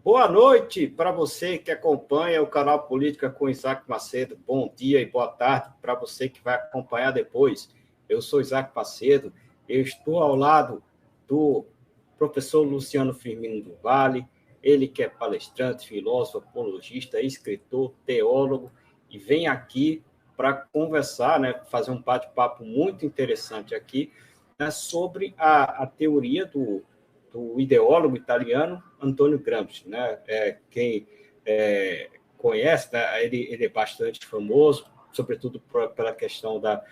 Boa noite para você que acompanha o canal Política com Isaac Macedo. Bom dia e boa tarde para você que vai acompanhar depois. Eu sou Isaac Macedo, eu estou ao lado do professor Luciano Firmino do Vale, ele que é palestrante, filósofo, apologista, escritor, teólogo, e vem aqui para conversar, fazer um bate-papo muito interessante aqui, sobre a teoria do ideólogo italiano Antonio Gramsci, quem conhece, ele é bastante famoso, sobretudo pela questão da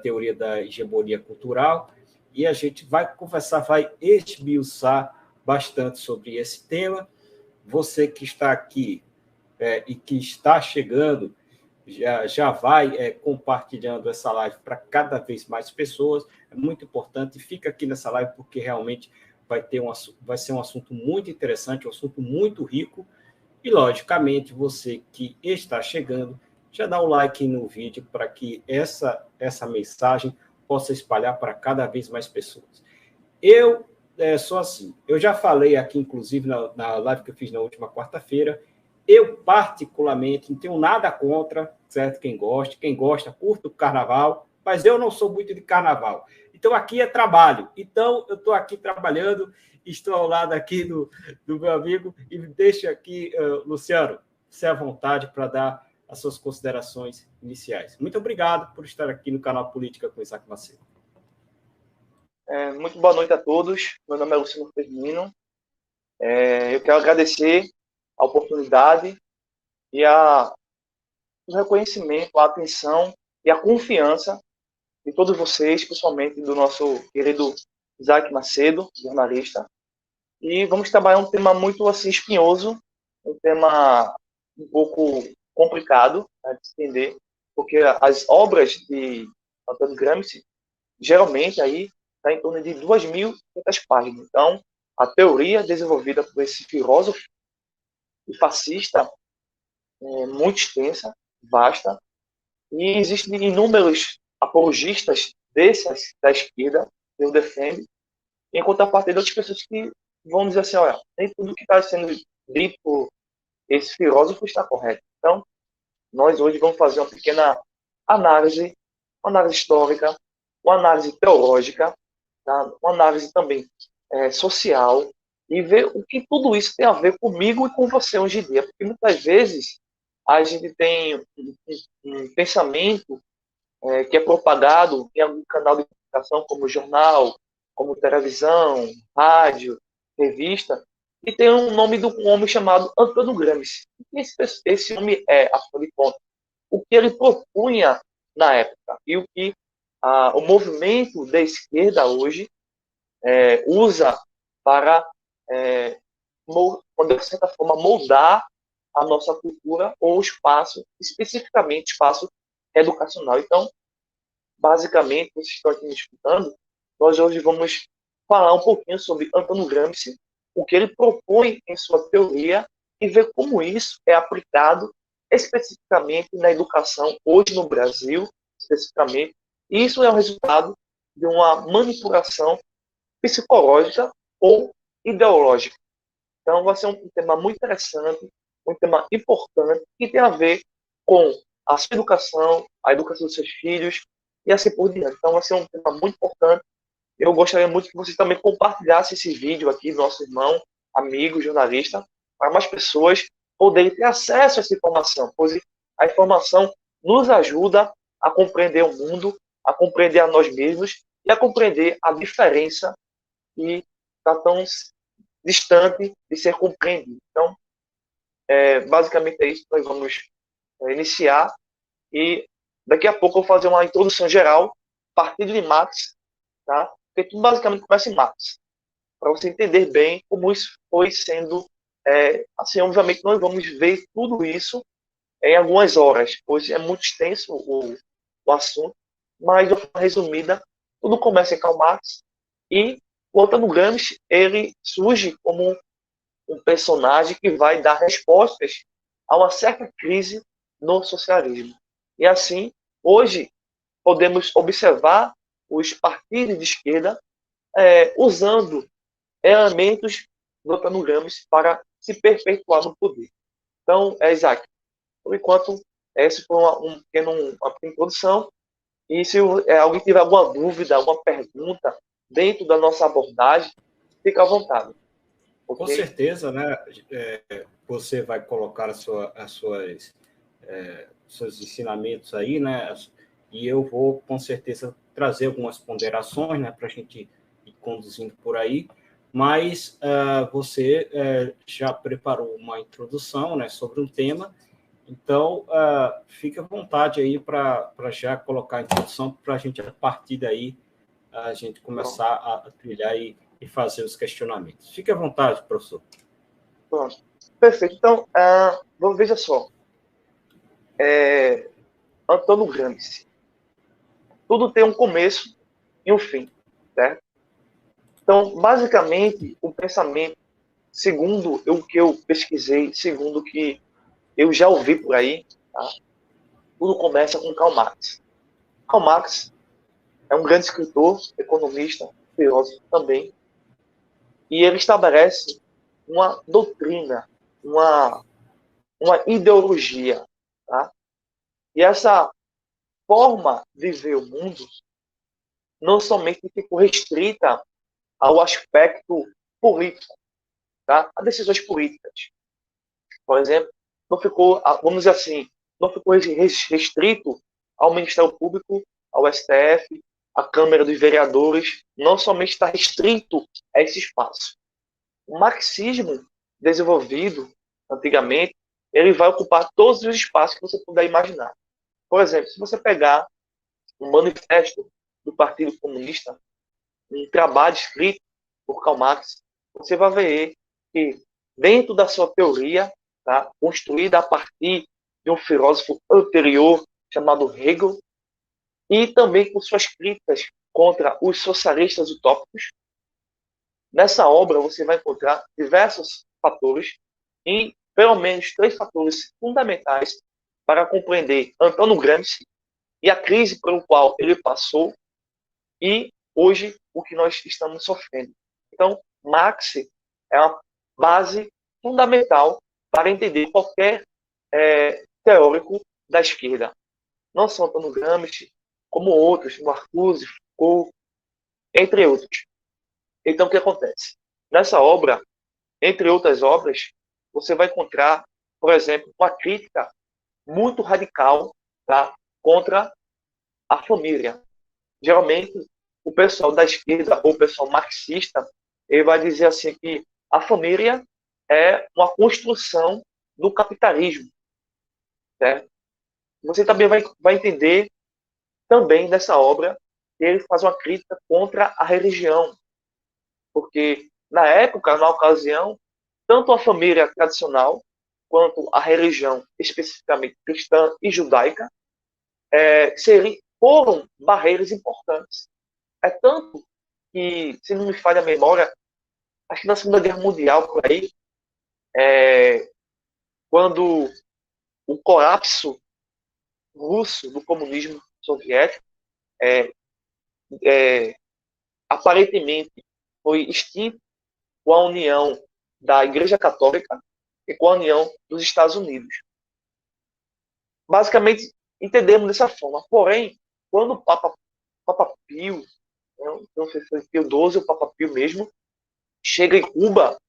teoria da hegemonia cultural, e a gente vai conversar, vai esmiuçar bastante sobre esse tema. Você que está aqui e que está chegando, já vai compartilhando essa live para cada vez mais pessoas, é muito importante, fica aqui nessa live porque realmente vai ser um assunto muito interessante, um assunto muito rico, e, logicamente, você que está chegando, já dá o like no vídeo para que essa mensagem possa espalhar para cada vez mais pessoas. Eu sou assim, eu já falei aqui, inclusive, na live que eu fiz na última quarta-feira, eu, particularmente, não tenho nada contra, certo? Quem gosta, curta o carnaval, mas eu não sou muito de carnaval. Então, aqui é trabalho. Então, eu estou aqui trabalhando, estou ao lado aqui do meu amigo, e deixo aqui, Luciano, você à vontade para dar as suas considerações iniciais. Muito obrigado por estar aqui no canal Política com Isaac Macedo. Muito boa noite a todos. Meu nome é Luciano Firmino. Eu quero agradecer a oportunidade e o reconhecimento, a atenção e a confiança de todos vocês, principalmente do nosso querido Isaac Macedo, jornalista. E vamos trabalhar um tema muito assim, espinhoso, um tema um pouco complicado de entender, porque as obras de Antônio Gramsci, geralmente, aí está em torno de 2.500 páginas. Então, a teoria desenvolvida por esse filósofo e fascista é muito extensa, vasta, e existem inúmeros apologistas desses da esquerda que o defendem, em contrapartida de outras pessoas que vão dizer assim, olha, nem tudo que está sendo dito por esse filósofo está correto. Então, nós hoje vamos fazer uma pequena análise histórica, uma análise teológica, tá? Uma análise também social, e ver o que tudo isso tem a ver comigo e com você hoje em dia. Porque muitas vezes a gente tem um pensamento que é propagado em algum canal de comunicação, como jornal, como televisão, rádio, revista, e tem um nome de um homem chamado Antônio Gramsci. Esse homem afinal de contas, o que ele propunha na época e o que o movimento da esquerda hoje usa para, de certa forma, moldar a nossa cultura ou o espaço, especificamente espaço educacional. Então, basicamente, vocês estão aqui me escutando, nós hoje vamos falar um pouquinho sobre Antônio Gramsci, o que ele propõe em sua teoria e ver como isso é aplicado especificamente na educação hoje no Brasil, especificamente. E isso é o resultado de uma manipulação psicológica ou ideológica. Então, vai ser um tema muito interessante, um tema importante, que tem a ver com a sua educação, a educação dos seus filhos, e assim por diante. Então, vai ser um tema muito importante. Eu gostaria muito que vocês também compartilhassem esse vídeo aqui, nosso irmão, amigo, jornalista, para mais pessoas poderem ter acesso a essa informação, pois a informação nos ajuda a compreender o mundo, a compreender a nós mesmos e a compreender a diferença que está tão distante de ser compreendido. Então, basicamente é isso que nós vamos iniciar, e daqui a pouco eu vou fazer uma introdução geral, a partir de Marx, tá? porque tudo basicamente começa em Marx, para você entender bem como isso foi sendo. Assim, obviamente, nós vamos ver tudo isso em algumas horas, pois é muito extenso o assunto, mas de forma resumida, tudo começa em Karl Marx e o Antônio Gramsci, ele surge como um personagem que vai dar respostas a uma certa crise no socialismo. E assim, hoje, podemos observar os partidos de esquerda usando elementos do Antônio Gramsci para se perpetuar no poder. Então, Isaac, por enquanto, essa foi uma pequena introdução. E se alguém tiver alguma dúvida, alguma pergunta dentro da nossa abordagem, fica à vontade. Com Ok? certeza, né? Você vai colocar seus ensinamentos aí, né? E eu vou, com certeza, trazer algumas ponderações, né? Para a gente ir conduzindo por aí. Mas você já preparou uma introdução, né? Sobre um tema. Então, fique à vontade aí para já colocar a introdução, para a gente, a partir daí, a gente começar a trilhar e fazer os questionamentos. Fique à vontade, professor. Pronto. Perfeito. Então, veja só. Antônio Gramsci. Tudo tem um começo e um fim, certo? Então, basicamente, o pensamento, segundo o que eu pesquisei, segundo o que eu já ouvi por aí, tá? Tudo começa com Karl Marx. Karl Marx é um grande escritor, economista, filósofo também, e ele estabelece uma doutrina, uma, uma ideologia, tá? E essa forma de ver o mundo não somente ficou restrita ao aspecto político, tá? A decisões políticas. Por exemplo, não ficou, vamos dizer assim, não ficou restrito ao Ministério Público, ao STF, à Câmara dos Vereadores, não somente está restrito a esse espaço. O marxismo desenvolvido antigamente, ele vai ocupar todos os espaços que você puder imaginar. Por exemplo, se você pegar um manifesto do Partido Comunista, um trabalho escrito por Karl Marx, você vai ver que dentro da sua teoria, tá, construída a partir de um filósofo anterior chamado Hegel, e também com suas críticas contra os socialistas utópicos, nessa obra você vai encontrar diversos fatores e pelo menos 3 fatores fundamentais para compreender Antônio Gramsci e a crise pelo qual ele passou e hoje o que nós estamos sofrendo. Então, Marx é uma base fundamental para entender qualquer teórico da esquerda. Não só Antônio Gramsci, como outros, Marcuse, Foucault, entre outros. Então, o que acontece? Nessa obra, entre outras obras, você vai encontrar, por exemplo, uma crítica muito radical, tá, contra a família. Geralmente, o pessoal da esquerda ou o pessoal marxista, ele vai dizer assim que a família é uma construção do capitalismo, certo? Você também vai entender também nessa obra que ele faz uma crítica contra a religião, porque na época, na ocasião, tanto a família tradicional quanto a religião, especificamente cristã e judaica, foram barreiras importantes. É tanto que, se não me falha a memória, acho que na Segunda Guerra Mundial, por aí, quando o colapso russo do comunismo soviético aparentemente foi extinto com a união da Igreja Católica e com a união dos Estados Unidos. Basicamente, entendemos dessa forma. Porém, quando o Papa Pio, não sei se foi Pio XII ou Papa Pio mesmo, chega em Cuba,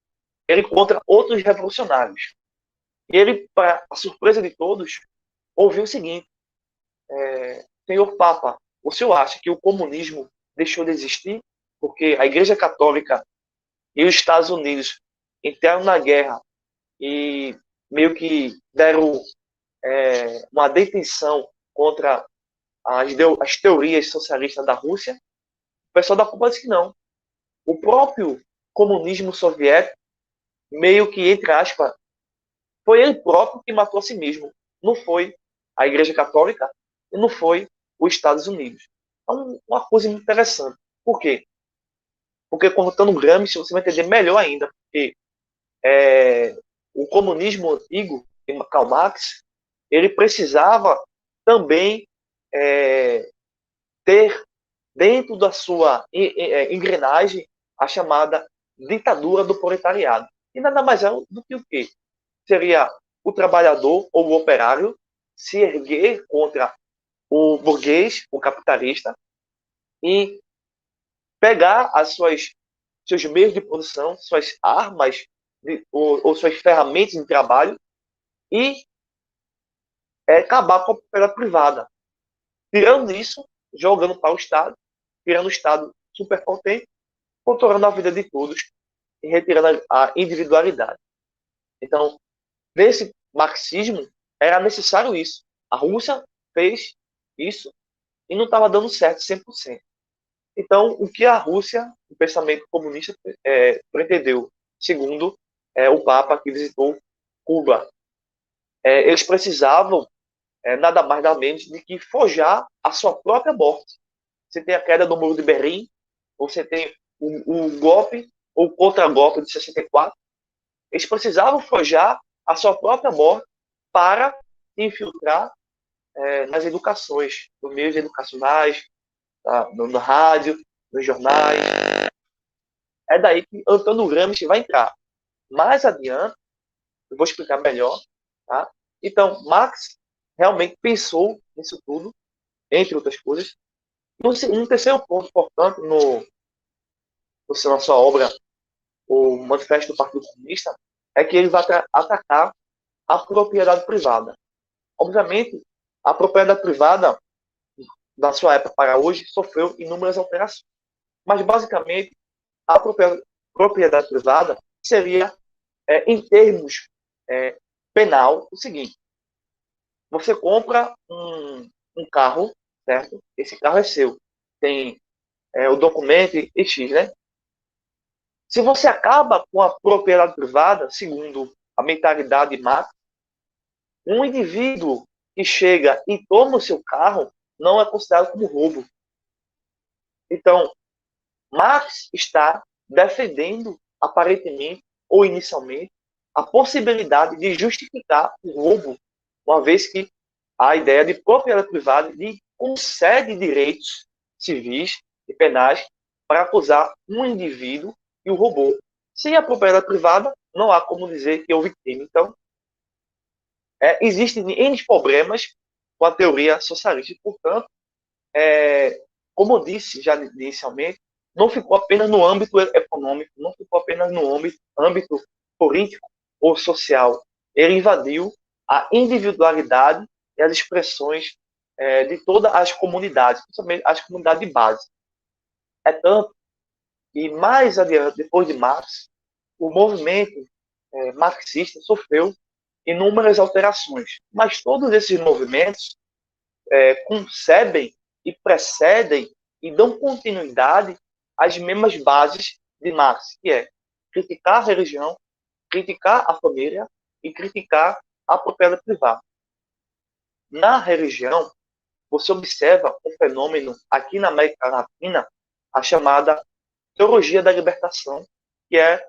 ele encontra outros revolucionários. E ele, para a surpresa de todos, ouviu o seguinte: Senhor Papa, o senhor acha que o comunismo deixou de existir porque a Igreja Católica e os Estados Unidos entraram na guerra e meio que deram uma detenção contra as teorias socialistas da Rússia? pessoal da Cuba disse que não. O próprio comunismo soviético, meio que, entre aspas, foi ele próprio que matou a si mesmo. Não foi a Igreja Católica e não foi os Estados Unidos. É uma coisa interessante. Por quê? Porque contando Gramsci, você vai entender melhor ainda. Porque o comunismo antigo, de Karl Marx, ele precisava também ter dentro da sua engrenagem a chamada ditadura do proletariado. E nada mais é do que o quê? Seria o trabalhador ou o operário se erguer contra o burguês, o capitalista, e pegar seus meios de produção, suas armas ou suas ferramentas de trabalho e acabar com a propriedade privada. Tirando isso, jogando para o Estado, tirando o Estado superpotente, controlando a vida de todos e retirando a individualidade. Então, nesse marxismo, era necessário isso. A Rússia fez isso e não estava dando certo 100%. Então, o que a Rússia, o pensamento comunista, pretendeu, segundo o Papa que visitou Cuba, eles precisavam nada mais nada menos de que forjar a sua própria morte. Você tem a queda do Muro de Berlim, você tem o golpe ou contra-golpe de 64. Eles precisavam forjar a sua própria morte para infiltrar nas educações, nos meios educacionais, no rádio, nos jornais. É daí que Antônio Gramsci vai entrar. Mais adiante, eu vou explicar melhor. Tá? Então, Marx realmente pensou nisso tudo, entre outras coisas. Um terceiro ponto importante na sua obra, o Manifesto do Partido Comunista, é que ele vai atacar a propriedade privada. Obviamente, a propriedade privada, da sua época para hoje, sofreu inúmeras alterações. Mas, basicamente, a propriedade privada seria, em termos penal, o seguinte: você compra um carro, certo? Esse carro é seu. Tem o documento e X, né? Se você acaba com a propriedade privada, segundo a mentalidade de Marx, um indivíduo que chega e toma o seu carro não é considerado como roubo. Então, Marx está defendendo, aparentemente ou inicialmente, a possibilidade de justificar o roubo, uma vez que a ideia de propriedade privada lhe concede direitos civis e penais para acusar um indivíduo e o roubou. Sem a propriedade privada, não há como dizer que houve crime. Então, existem N problemas com a teoria socialista. E, portanto, como eu disse já inicialmente, não ficou apenas no âmbito econômico, não ficou apenas no âmbito político ou social. Ele invadiu a individualidade e as expressões de todas as comunidades, principalmente as comunidades de base. É tanto que, mais adiante, depois de Marx, o movimento marxista sofreu inúmeras alterações, mas todos esses movimentos concebem e precedem e dão continuidade às mesmas bases de Marx, que é criticar a religião, criticar a família e criticar a propriedade privada. Na religião, você observa um fenômeno aqui na América Latina, a chamada teologia da libertação, que é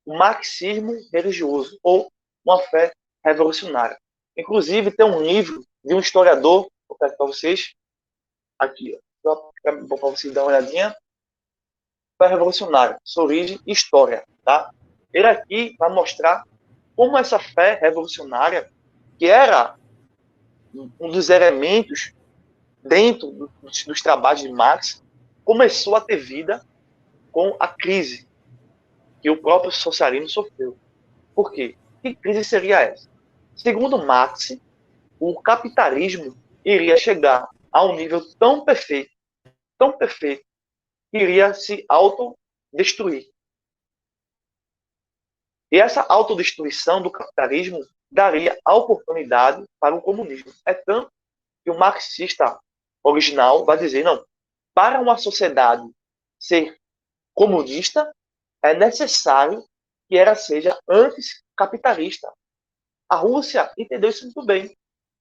o marxismo religioso ou uma fé revolucionária. Inclusive, tem um livro de um historiador, vou pegar para vocês, aqui, para vocês darem uma olhadinha, fé revolucionária, sua origem e história. Tá? Ele aqui vai mostrar como essa fé revolucionária, que era um dos elementos dentro dos trabalhos de Marx, começou a ter vida com a crise que o próprio socialismo sofreu. Por quê? Que crise seria essa? Segundo Marx, o capitalismo iria chegar a um nível tão perfeito, que iria se autodestruir. E essa autodestruição do capitalismo daria a oportunidade para o comunismo. É tanto que o marxista original vai dizer, não, para uma sociedade ser comunista, é necessário que ela seja antes capitalista. A Rússia entendeu isso muito bem,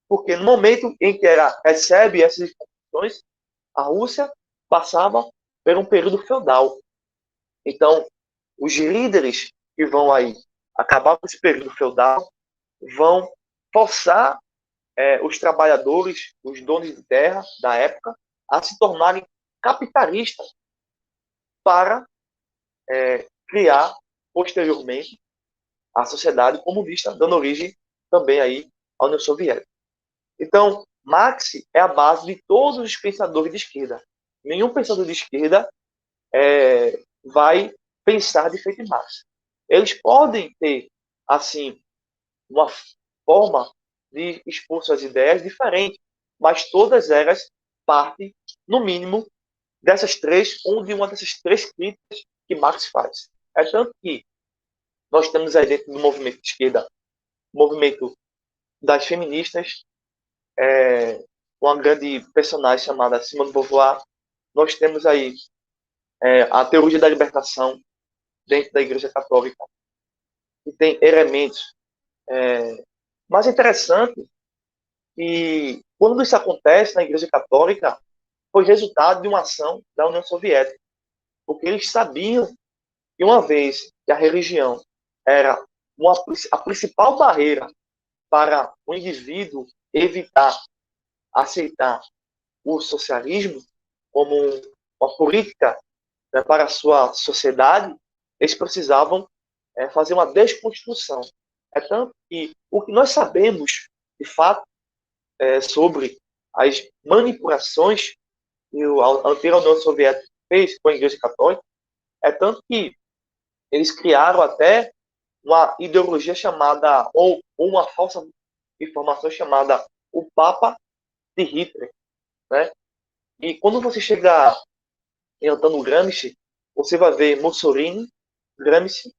porque no momento em que ela recebe essas instruções, a Rússia passava por um período feudal. Então, os líderes que vão aí acabar com esse período feudal vão forçar os trabalhadores, os donos de terra da época, a se tornarem capitalistas para criar posteriormente a sociedade comunista, dando origem também aí à União Soviética. Então, Marx é a base de todos os pensadores de esquerda. Nenhum pensador de esquerda vai pensar diferente de Marx. Eles podem ter, assim, uma forma de expor suas ideias diferente, mas todas elas partem, no mínimo, dessas três, ou de uma dessas três críticas que Marx faz. É tanto que nós temos aí dentro do movimento de esquerda, o movimento das feministas, uma grande personagem chamada Simone de Beauvoir. Nós temos aí a teologia da libertação dentro da Igreja Católica, que tem elementos mais interessantes. E quando isso acontece na Igreja Católica, foi resultado de uma ação da União Soviética, porque eles sabiam que uma vez que a religião era a principal barreira para o indivíduo evitar aceitar o socialismo como uma política, né, para a sua sociedade, eles precisavam fazer uma desconstrução. É tanto que o que nós sabemos, de fato, sobre as manipulações que a antiga União Soviética fez com a Igreja Católica, é tanto que eles criaram até uma ideologia chamada, ou uma falsa informação chamada o Papa de Hitler, né? E quando você chega em Antônio Gramsci, você vai ver Mussolini, Gramsci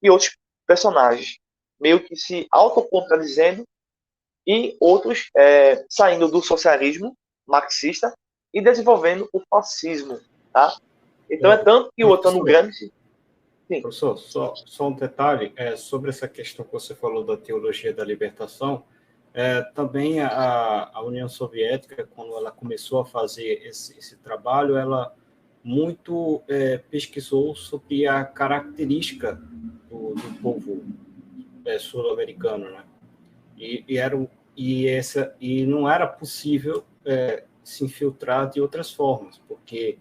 e outros personagens meio que se autocontradizendo e outros saindo do socialismo marxista e desenvolvendo o fascismo, tá? Então é tanto que o Antônio Gramsci... Sim. Professor, só um detalhe sobre essa questão que você falou da teologia da libertação. Também a União Soviética, quando ela começou a fazer esse trabalho, ela muito pesquisou sobre a característica do povo sul-americano, né? E não era possível se infiltrar de outras formas, porque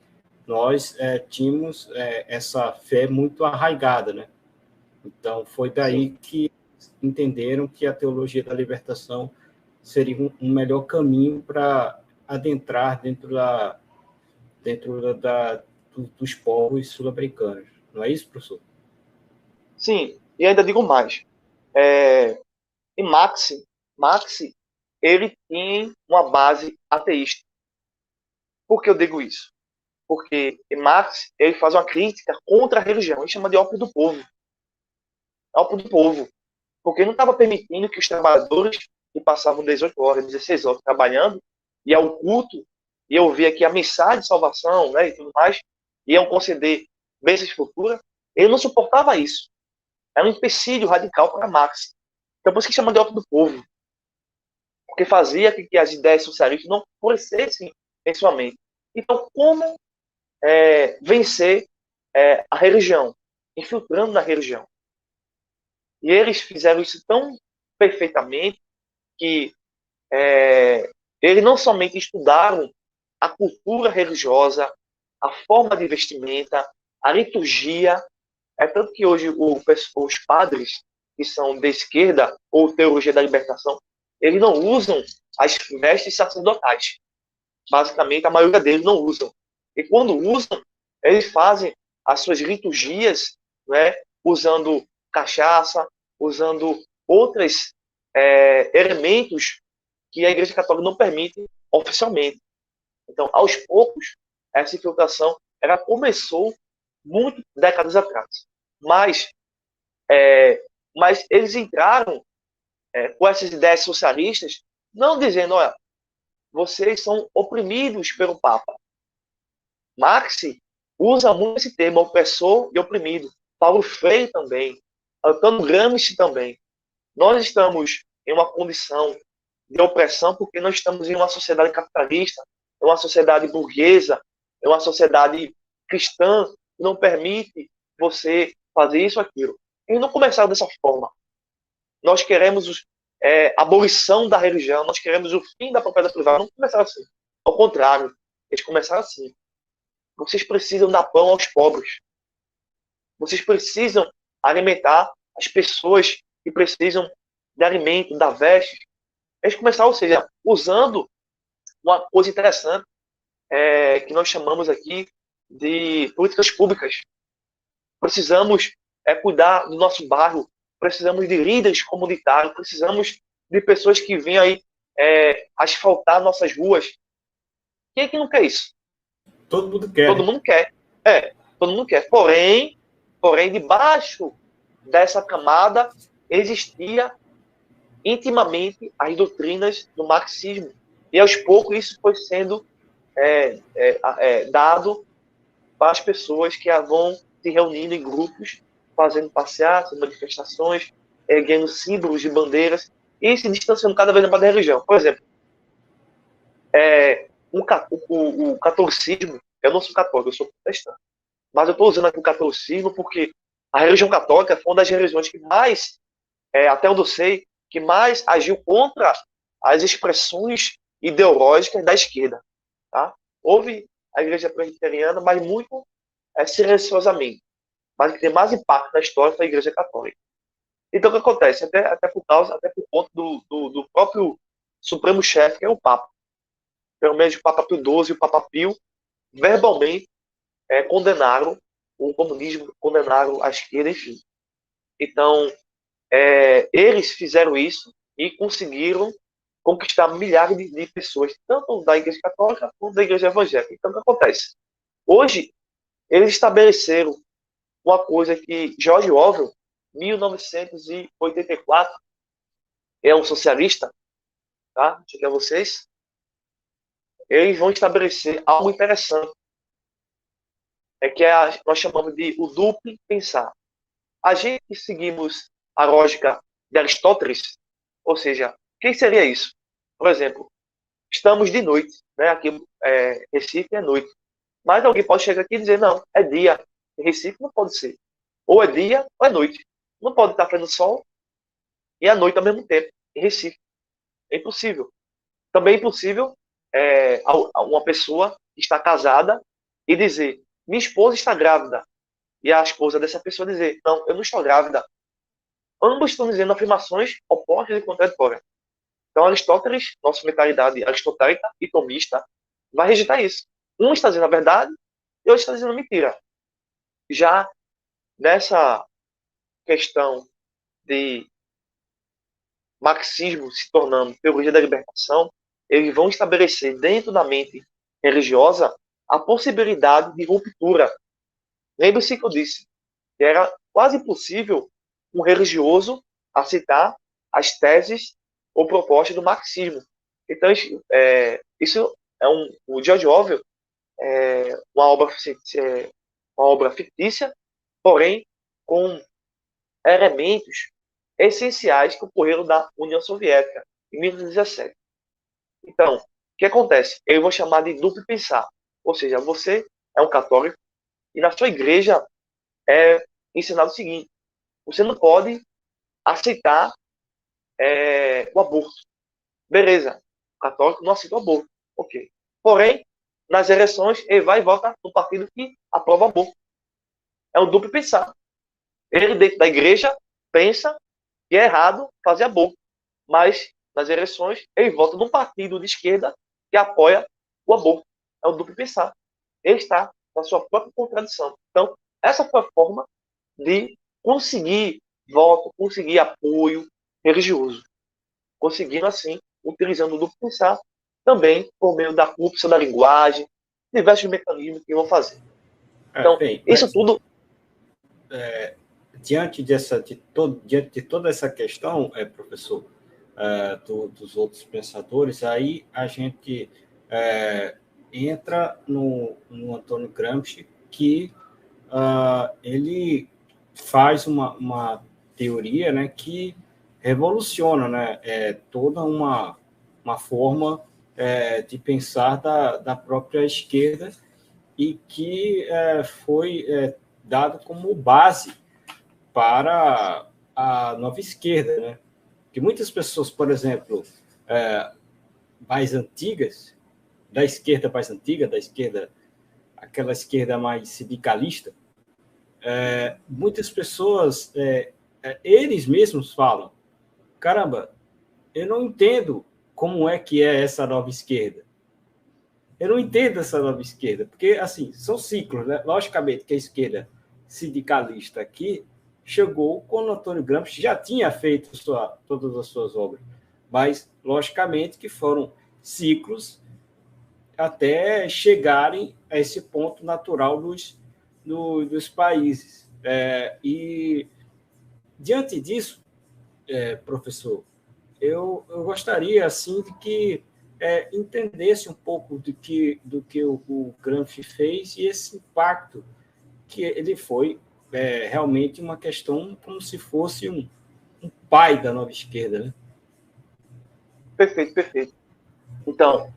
nós tínhamos essa fé muito arraigada, né? Então, foi daí que entenderam que a teologia da libertação seria um melhor caminho para adentrar dentro dos povos sul-americanos. Não é isso, professor? Sim, e ainda digo mais. E Marx, ele tem uma base ateísta. Por que eu digo isso? Porque Marx ele faz uma crítica contra a religião, ele chama de ópio do povo. Ópio do povo. Porque não estava permitindo que os trabalhadores que passavam 18 horas, 16 horas trabalhando, e ao culto, e ouvir aqui a mensagem de salvação, né, e tudo mais, iam conceder bênçãos futuras, ele não suportava isso. Era um empecilho radical para Marx. Então, por isso que chama de ópio do povo. Porque fazia com que as ideias socialistas não florescessem em sua mente. Então, como vencer a religião? Infiltrando na religião. E eles fizeram isso tão perfeitamente que eles não somente estudaram a cultura religiosa, a forma de vestimenta, a liturgia. É tanto que hoje os padres que são de esquerda ou teologia da libertação, eles não usam as vestes sacerdotais. Basicamente, a maioria deles não usam. E quando usam, eles fazem as suas liturgias, né, usando cachaça, usando outros elementos que a Igreja Católica não permite oficialmente. Então, aos poucos, essa infiltração ela começou muito décadas atrás. Mas eles entraram com essas ideias socialistas, não dizendo, olha, vocês são oprimidos pelo Papa. Marx, usa muito esse termo, opressor e oprimido. Paulo Freire também, Antônio Gramsci também. Nós estamos em uma condição de opressão porque nós estamos em uma sociedade capitalista, em uma sociedade burguesa, em uma sociedade cristã que não permite você fazer isso ou aquilo. E não começar dessa forma. Nós queremos a abolição da religião, nós queremos o fim da propriedade privada. Não começaram assim. Ao contrário, eles começaram assim. Vocês precisam dar pão aos pobres. Vocês precisam alimentar as pessoas que precisam de alimento, da veste. Eles começaram, ou seja, usando uma coisa interessante que nós chamamos aqui de políticas públicas. Precisamos cuidar do nosso bairro, precisamos de líderes comunitários, precisamos de pessoas que venham aí asfaltar nossas ruas. Quem é que não quer isso? Todo mundo quer. Todo mundo quer. Todo mundo quer. Porém, debaixo dessa camada existia intimamente as doutrinas do marxismo. E aos poucos isso foi sendo dado para as pessoas que vão se reunindo em grupos, fazendo passeatas, manifestações, erguendo símbolos de bandeiras e se distanciando cada vez mais da religião. Por exemplo, o catolicismo, eu não sou católico, eu sou protestante, mas eu estou usando aqui o catolicismo porque a religião católica foi uma das religiões que mais, até onde eu sei, que mais agiu contra as expressões ideológicas da esquerda. Tá? Houve a igreja presbiteriana, mas muito silenciosamente. Mas o que tem mais impacto na história foi a igreja católica. Então, o que acontece? Até por conta do próprio Supremo Chefe, que é o Papa. Pelo menos o Papa Pio XII e o Papa Pio, verbalmente, condenaram o comunismo, condenaram a esquerda, enfim. Então, eles fizeram isso e conseguiram conquistar milhares de pessoas, tanto da Igreja Católica quanto da Igreja Evangélica. Então, o que acontece? Hoje, eles estabeleceram uma coisa que George Orwell, 1984, é um socialista, tá? Digo a vocês. Eles vão estabelecer algo interessante, que nós chamamos de o duplo pensar. A gente seguimos a lógica de Aristóteles, ou seja, o que seria isso? Por exemplo, estamos de noite, né? Aqui Recife é noite. Mas alguém pode chegar aqui e dizer, não, é dia. Em Recife não pode ser. Ou é dia ou é noite. Não pode estar fazendo sol e a noite ao mesmo tempo. Em Recife. É impossível. Também é impossível uma pessoa que está casada e dizer, minha esposa está grávida. E a esposa dessa pessoa dizer, não, eu não estou grávida. Ambos estão dizendo afirmações opostas e contraditórias. Então, Aristóteles, nossa mentalidade aristotélica e tomista, vai rejeitar isso. Um está dizendo a verdade e outro está dizendo mentira. Já nessa questão de marxismo se tornando teoria da libertação, eles vão estabelecer dentro da mente religiosa a possibilidade de ruptura. Lembre-se que eu disse que era quase impossível um religioso aceitar as teses ou propostas do marxismo. Então, isso o George Orwell uma obra fictícia, porém com elementos essenciais que ocorreram da União Soviética em 1917. Então, o que acontece? Eu vou chamar de duplo pensar. Ou seja, você é um católico e na sua igreja é ensinado o seguinte: você não pode aceitar o aborto. Beleza, o católico não aceita o aborto. Ok. Porém, nas eleições, ele vai e vota no partido que aprova o aborto. É um duplo pensar. Ele, dentro da igreja, pensa que é errado fazer aborto. Mas, nas eleições, ele vota num partido de esquerda que apoia o aborto. É um duplo pensar. Ele está na sua própria contradição. Então, essa foi a forma de conseguir voto, conseguir apoio religioso. Conseguindo, assim, utilizando o duplo pensar, também por meio da corrupção da linguagem, diversos mecanismos que vão fazer. Então, isso tudo... Diante de toda essa questão, professor, dos outros pensadores, aí a gente entra no Antônio Gramsci, que ele faz uma teoria, né, que revoluciona, né, toda uma forma de pensar da própria esquerda e que foi dado como base para a nova esquerda, né? Que muitas pessoas, por exemplo, mais antigas, da esquerda mais antiga, da esquerda, aquela esquerda mais sindicalista, muitas pessoas, eles mesmos falam, caramba, eu não entendo como é que é essa nova esquerda. Eu não entendo essa nova esquerda, porque, assim, são ciclos, né? Logicamente que a esquerda sindicalista aqui chegou quando Antônio Gramsci já tinha feito todas as suas obras, mas, logicamente, que foram ciclos até chegarem a esse ponto natural dos países. E, diante disso, professor, eu gostaria assim de que entendesse um pouco do que o Gramsci fez e esse impacto que ele foi realmente uma questão como se fosse um pai da nova esquerda, né? Perfeito, perfeito. Então,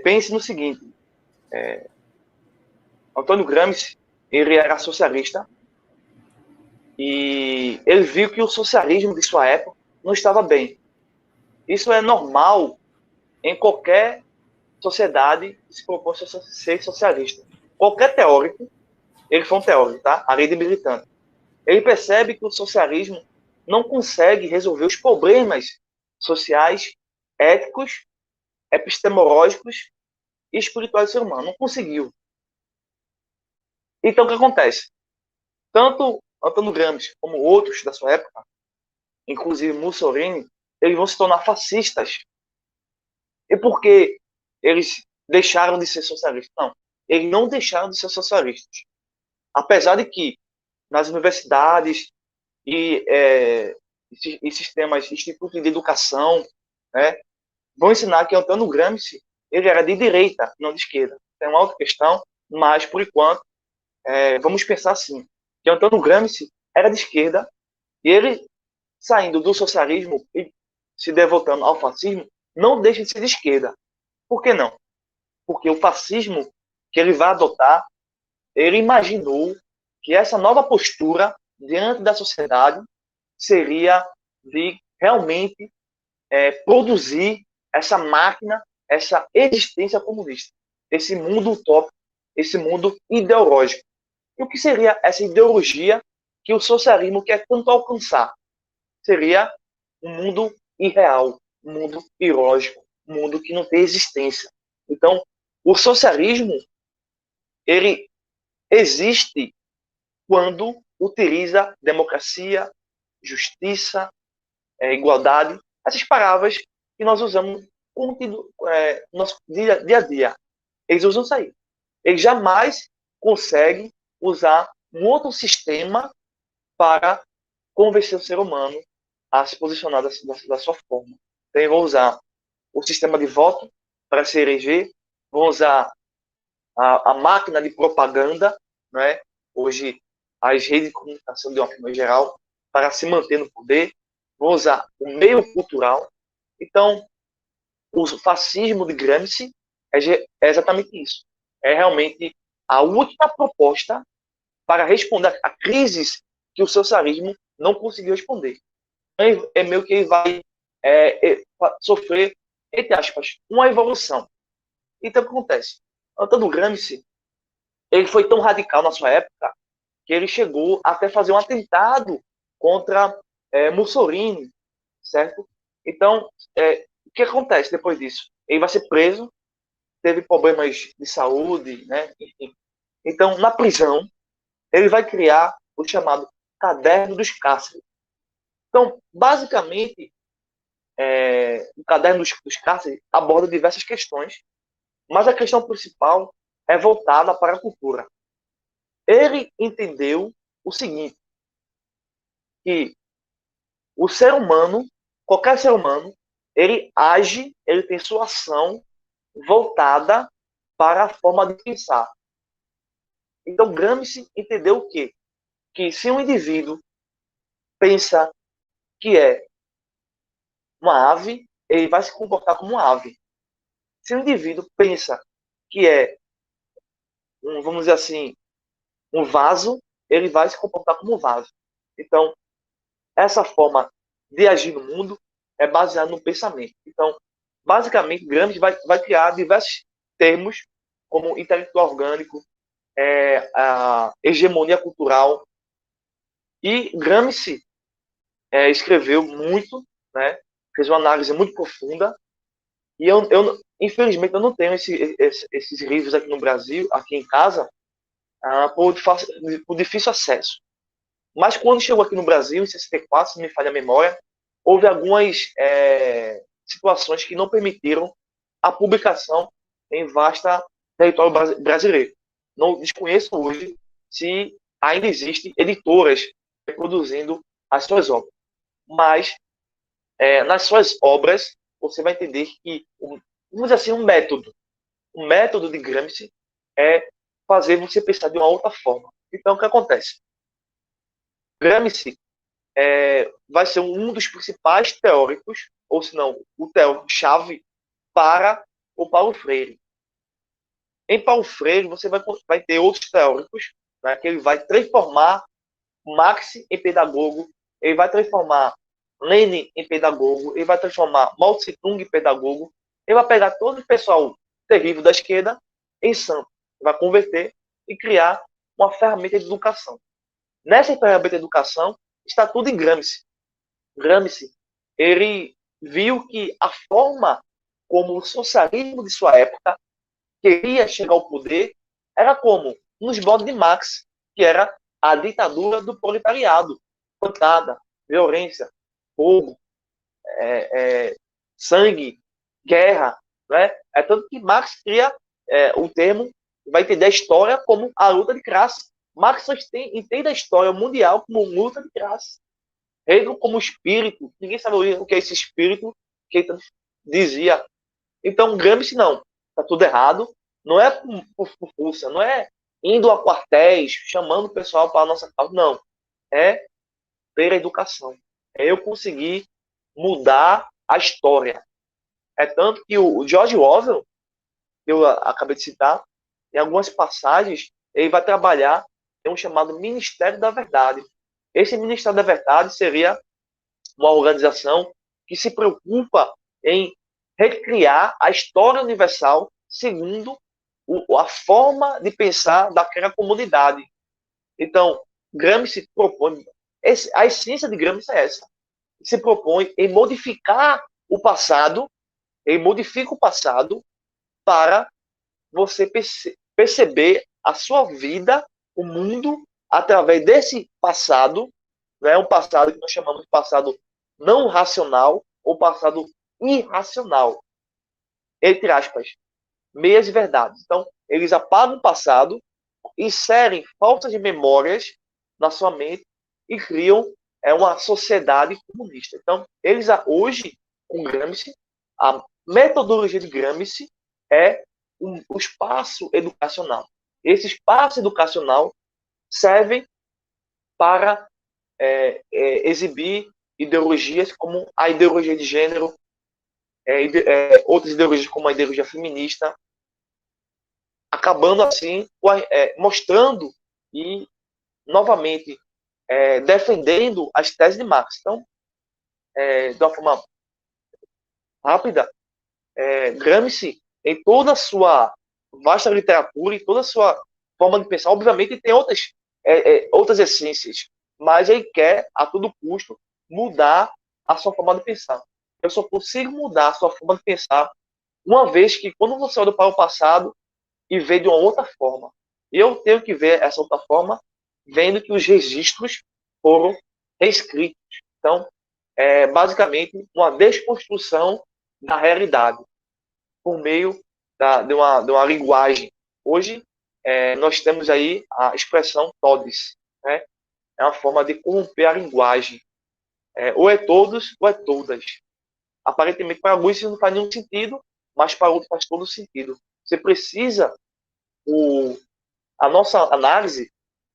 pense no seguinte, Antônio Gramsci, ele era socialista e ele viu que o socialismo de sua época não estava bem. Isso é normal em qualquer sociedade que se propõe a ser socialista. Qualquer teórico, ele foi um teórico, tá? Além de militante. Ele percebe que o socialismo não consegue resolver os problemas sociais, éticos, epistemológicos e espirituais do ser humano. Não conseguiu. Então, o que acontece? Tanto Antônio Gramsci como outros da sua época, inclusive Mussolini, eles vão se tornar fascistas. E por que eles deixaram de ser socialistas? Não, eles não deixaram de ser socialistas. Apesar de que nas universidades e sistemas, institutos de educação, né, vão ensinar que Antônio Gramsci ele era de direita, não de esquerda. É uma outra questão, mas, por enquanto, vamos pensar assim, que Antônio Gramsci era de esquerda e ele, saindo do socialismo e se devotando ao fascismo, não deixa de ser de esquerda. Por que não? Porque o fascismo que ele vai adotar, ele imaginou que essa nova postura diante da sociedade seria de realmente produzir essa máquina, essa existência comunista, esse mundo utópico, esse mundo ideológico. E o que seria essa ideologia que o socialismo quer tanto alcançar? Seria um mundo irreal, um mundo ilógico, um mundo que não tem existência. Então, o socialismo ele existe quando utiliza democracia, justiça, igualdade, essas palavras que nós usamos no nosso dia a dia. Eles usam isso aí. Eles jamais conseguem usar um outro sistema para convencer o ser humano a se posicionar da sua forma. Então, eles vão usar o sistema de voto para se eleger, vão usar a máquina de propaganda, né? Hoje, as redes de comunicação, de uma forma geral, para se manter no poder, vão usar o meio cultural. Então, o fascismo de Gramsci é exatamente isso. É realmente a última proposta para responder a crises que o socialismo não conseguiu responder. É meio que ele vai sofrer, entre aspas, uma evolução. Então, o que acontece? Antônio Gramsci, ele foi tão radical na sua época que ele chegou até fazer um atentado contra Mussolini, certo? Então, o que acontece depois disso? Ele vai ser preso, teve problemas de saúde, né? Enfim. Então, na prisão, ele vai criar o chamado Caderno dos Cárceres. Então, basicamente, o Caderno dos Cárceres aborda diversas questões, mas a questão principal é voltada para a cultura. Ele entendeu o seguinte, que o ser humano, qualquer ser humano, ele age, ele tem sua ação voltada para a forma de pensar. Então, Gramsci entendeu o quê? Que se um indivíduo pensa que é uma ave, ele vai se comportar como uma ave. Se um indivíduo pensa que é, vamos dizer assim, um vaso, ele vai se comportar como um vaso. Então, essa forma de agir no mundo é baseada no pensamento. Então, basicamente, Gramsci vai criar diversos termos, como intelectual orgânico, a hegemonia cultural. E Gramsci escreveu muito, né? Fez uma análise muito profunda. E infelizmente, eu não tenho esses livros aqui no Brasil, aqui em casa, por difícil acesso. Mas quando chegou aqui no Brasil, em 64, se não me falha a memória, houve algumas situações que não permitiram a publicação em vasta território brasileiro. Não desconheço hoje se ainda existem editoras reproduzindo as suas obras. Mas, nas suas obras, você vai entender que, vamos dizer assim, o método de Gramsci é fazer você pensar de uma outra forma. Então, o que acontece? Gramsci vai ser um dos principais teóricos, ou se não, o teórico-chave para o Paulo Freire. Em Paulo Freire, você vai ter outros teóricos, né, que ele vai transformar Marx em pedagogo, ele vai transformar Lenin em pedagogo, ele vai transformar Mao Tse Tung em pedagogo, ele vai pegar todo o pessoal terrível da esquerda em santo, vai converter e criar uma ferramenta de educação. Nessa ferramenta de educação está tudo em Gramsci. Gramsci, ele viu que a forma como o socialismo de sua época queria chegar ao poder era como nos moldes de Marx, que era a ditadura do proletariado, pancada, violência, fogo, sangue, guerra, né? É tanto que Marx cria o termo, vai entender a história como a luta de classe. Marx entende a história mundial como luta de classe. Hegel como espírito, ninguém sabe o que é esse espírito que ele dizia. Então, Gramsci não, está tudo errado, não é por força, não é indo a quartéis, chamando o pessoal para a nossa causa, não. É pela educação. É eu conseguir mudar a história. É tanto que o George Orwell, que eu acabei de citar, em algumas passagens, ele vai trabalhar em um chamado Ministério da Verdade. Esse Ministério da Verdade seria uma organização que se preocupa em recriar a história universal segundo a forma de pensar daquela comunidade. Então, Gramsci propõe, a essência de Gramsci é essa, se propõe em modificar o passado, ele modifica o passado para você perceber a sua vida, o mundo, através desse passado, né, um passado que nós chamamos de passado não racional ou passado irracional, entre aspas, meias verdades. Então, eles apagam o passado, inserem falsas memórias na sua mente e criam uma sociedade comunista. Então, eles hoje, com Gramsci, a metodologia de Gramsci é o espaço educacional. Esse espaço educacional serve para exibir ideologias como a ideologia de gênero, outras ideologias como a ideologia feminista, acabando assim, mostrando e novamente defendendo as teses de Marx. Então, de uma forma rápida, Gramsci, em toda a sua vasta literatura, em toda a sua forma de pensar, obviamente tem outras essências, mas ele quer, a todo custo, mudar a sua forma de pensar. Eu só consigo mudar a sua forma de pensar uma vez que, quando você olha para o passado e vê de uma outra forma, eu tenho que ver essa outra forma vendo que os registros foram reescritos. Então, é basicamente uma desconstrução da realidade por meio de uma linguagem. Hoje, nós temos aí a expressão todes, né? É uma forma de corromper a linguagem. Ou é todos, ou é todas. Aparentemente, para alguns isso não faz nenhum sentido, mas para outros faz todo sentido. Você precisa... A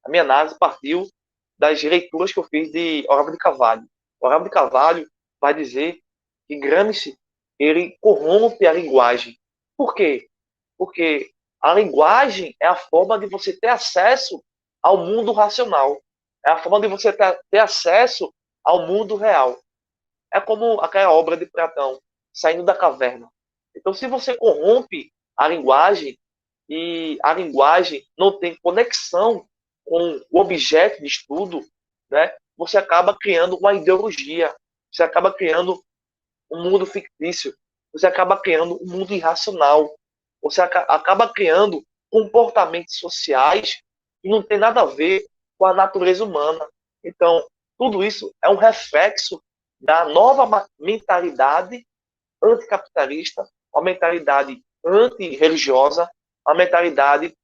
minha análise partiu das leituras que eu fiz de Olavo de Carvalho. Olavo de Carvalho vai dizer que Gramsci ele corrompe a linguagem. Por quê? Porque a linguagem é a forma de você ter acesso ao mundo racional. É a forma de você ter acesso ao mundo real. É como aquela obra de Platão, Saindo da Caverna. Então, se você corrompe a linguagem, e a linguagem não tem conexão com o objeto de estudo, né, você acaba criando uma ideologia, você acaba criando um mundo fictício, você acaba criando um mundo irracional, você acaba criando comportamentos sociais que não tem nada a ver com a natureza humana. Então, tudo isso é um reflexo da nova mentalidade anticapitalista, uma mentalidade antirreligiosa, uma mentalidade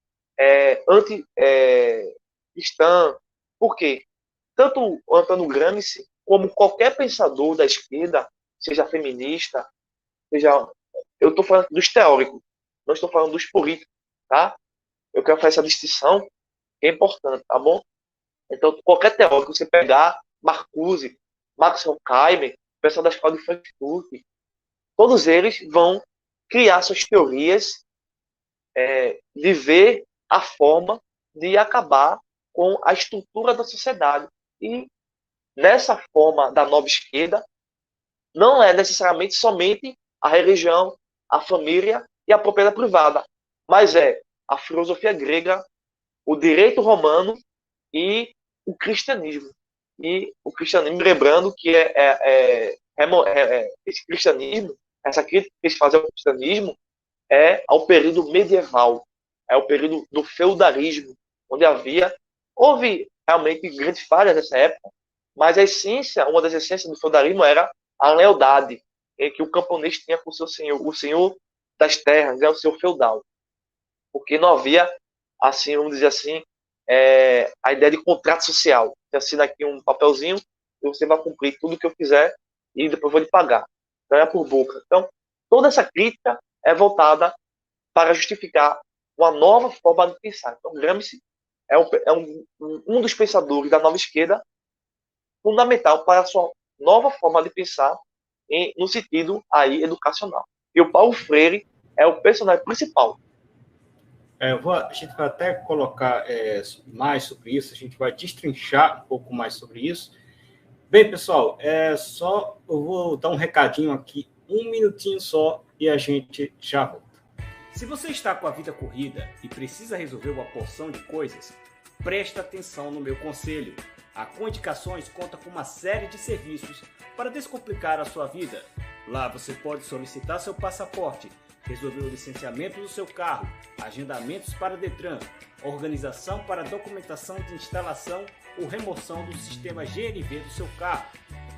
anti-cristã. Por quê? Tanto o Antônio Gramsci, como qualquer pensador da esquerda, seja feminista, seja... Eu estou falando dos teóricos, não estou falando dos políticos, tá? Eu quero fazer essa distinção, que é importante, tá bom? Então, qualquer teórico que você pegar, Marcuse, Max Horkheimer, pessoal da escola de Frankfurt, todos eles vão criar suas teorias de ver a forma de acabar com a estrutura da sociedade. E nessa forma da nova esquerda, não é necessariamente somente a religião, a família e a propriedade privada, mas é a filosofia grega, o direito romano e o cristianismo. E o cristianismo, lembrando que esse cristianismo, essa crítica que eles fazem ao cristianismo, é ao período medieval, é o período do feudalismo, onde houve realmente grandes falhas nessa época, mas uma das essências do feudalismo era a lealdade em que o camponês tinha com o seu senhor, o senhor das terras, o senhor feudal, porque não havia, assim, vamos dizer assim, a ideia de contrato social. Você assina aqui um papelzinho e você vai cumprir tudo o que eu quiser e depois vou lhe pagar. Então é por boca. Então, toda essa crítica é voltada para justificar uma nova forma de pensar. Então, Gramsci é um dos pensadores da nova esquerda fundamental para a sua nova forma de pensar no sentido aí educacional. E o Paulo Freire é o personagem principal. A gente vai até colocar mais sobre isso, a gente vai destrinchar um pouco mais sobre isso. Bem, pessoal, eu vou dar um recadinho aqui, 1 minutinho só, e a gente já volta. Se você está com a vida corrida e precisa resolver uma porção de coisas, presta atenção no meu conselho. A Coindicações conta com uma série de serviços para descomplicar a sua vida. Lá você pode solicitar seu passaporte, resolver o licenciamento do seu carro, agendamentos para Detran, organização para documentação de instalação ou remoção do sistema GNV do seu carro.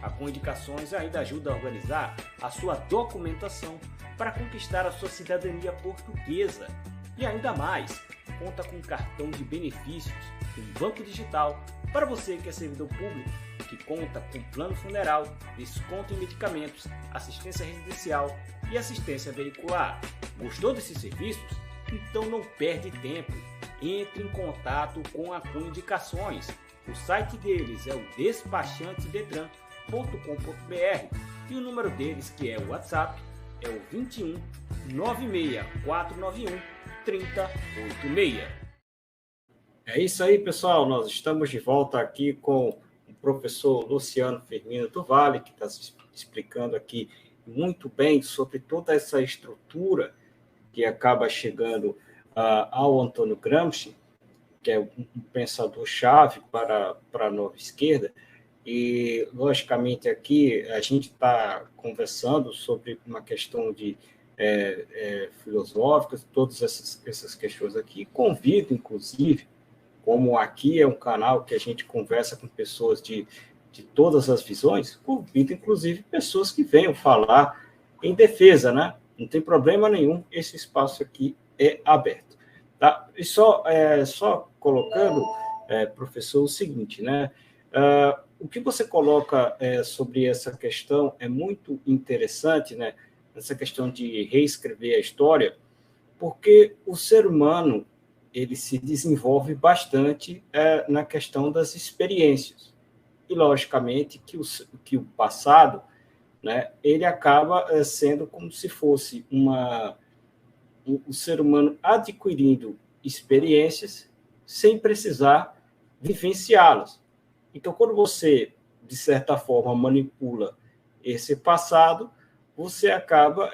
A Coindicações ainda ajuda a organizar a sua documentação para conquistar a sua cidadania portuguesa. E ainda mais, conta com um cartão de benefícios, um banco digital para você que é servidor público, que conta com plano funeral, desconto em medicamentos, assistência residencial e assistência veicular. Gostou desses serviços? Então não perde tempo. Entre em contato com a Coindicações. O site deles é o despachantedetran.com.br e o número deles, que é o WhatsApp, é o 21 96491 3086. É isso aí, pessoal. Nós estamos de volta aqui com o professor Luciano Firmino do Vale, que está explicando aqui muito bem sobre toda essa estrutura que acaba chegando ao Antônio Gramsci, que é um pensador-chave para a nova esquerda. E, logicamente, aqui a gente está conversando sobre uma questão de filosóficas, todas essas questões aqui. Convido, inclusive, como aqui é um canal que a gente conversa com pessoas de todas as visões, convido, inclusive, pessoas que venham falar em defesa, né? Não tem problema nenhum, esse espaço aqui é aberto. Tá? E só colocando, professor, o seguinte, né? O que você coloca sobre essa questão é muito interessante, né? Essa questão de reescrever a história, Porque o ser humano ele se desenvolve bastante na questão das experiências. E, logicamente, que o passado, né, ele acaba sendo como se fosse o ser humano adquirindo experiências sem precisar vivenciá-las. Então, quando você, de certa forma, manipula esse passado, você acaba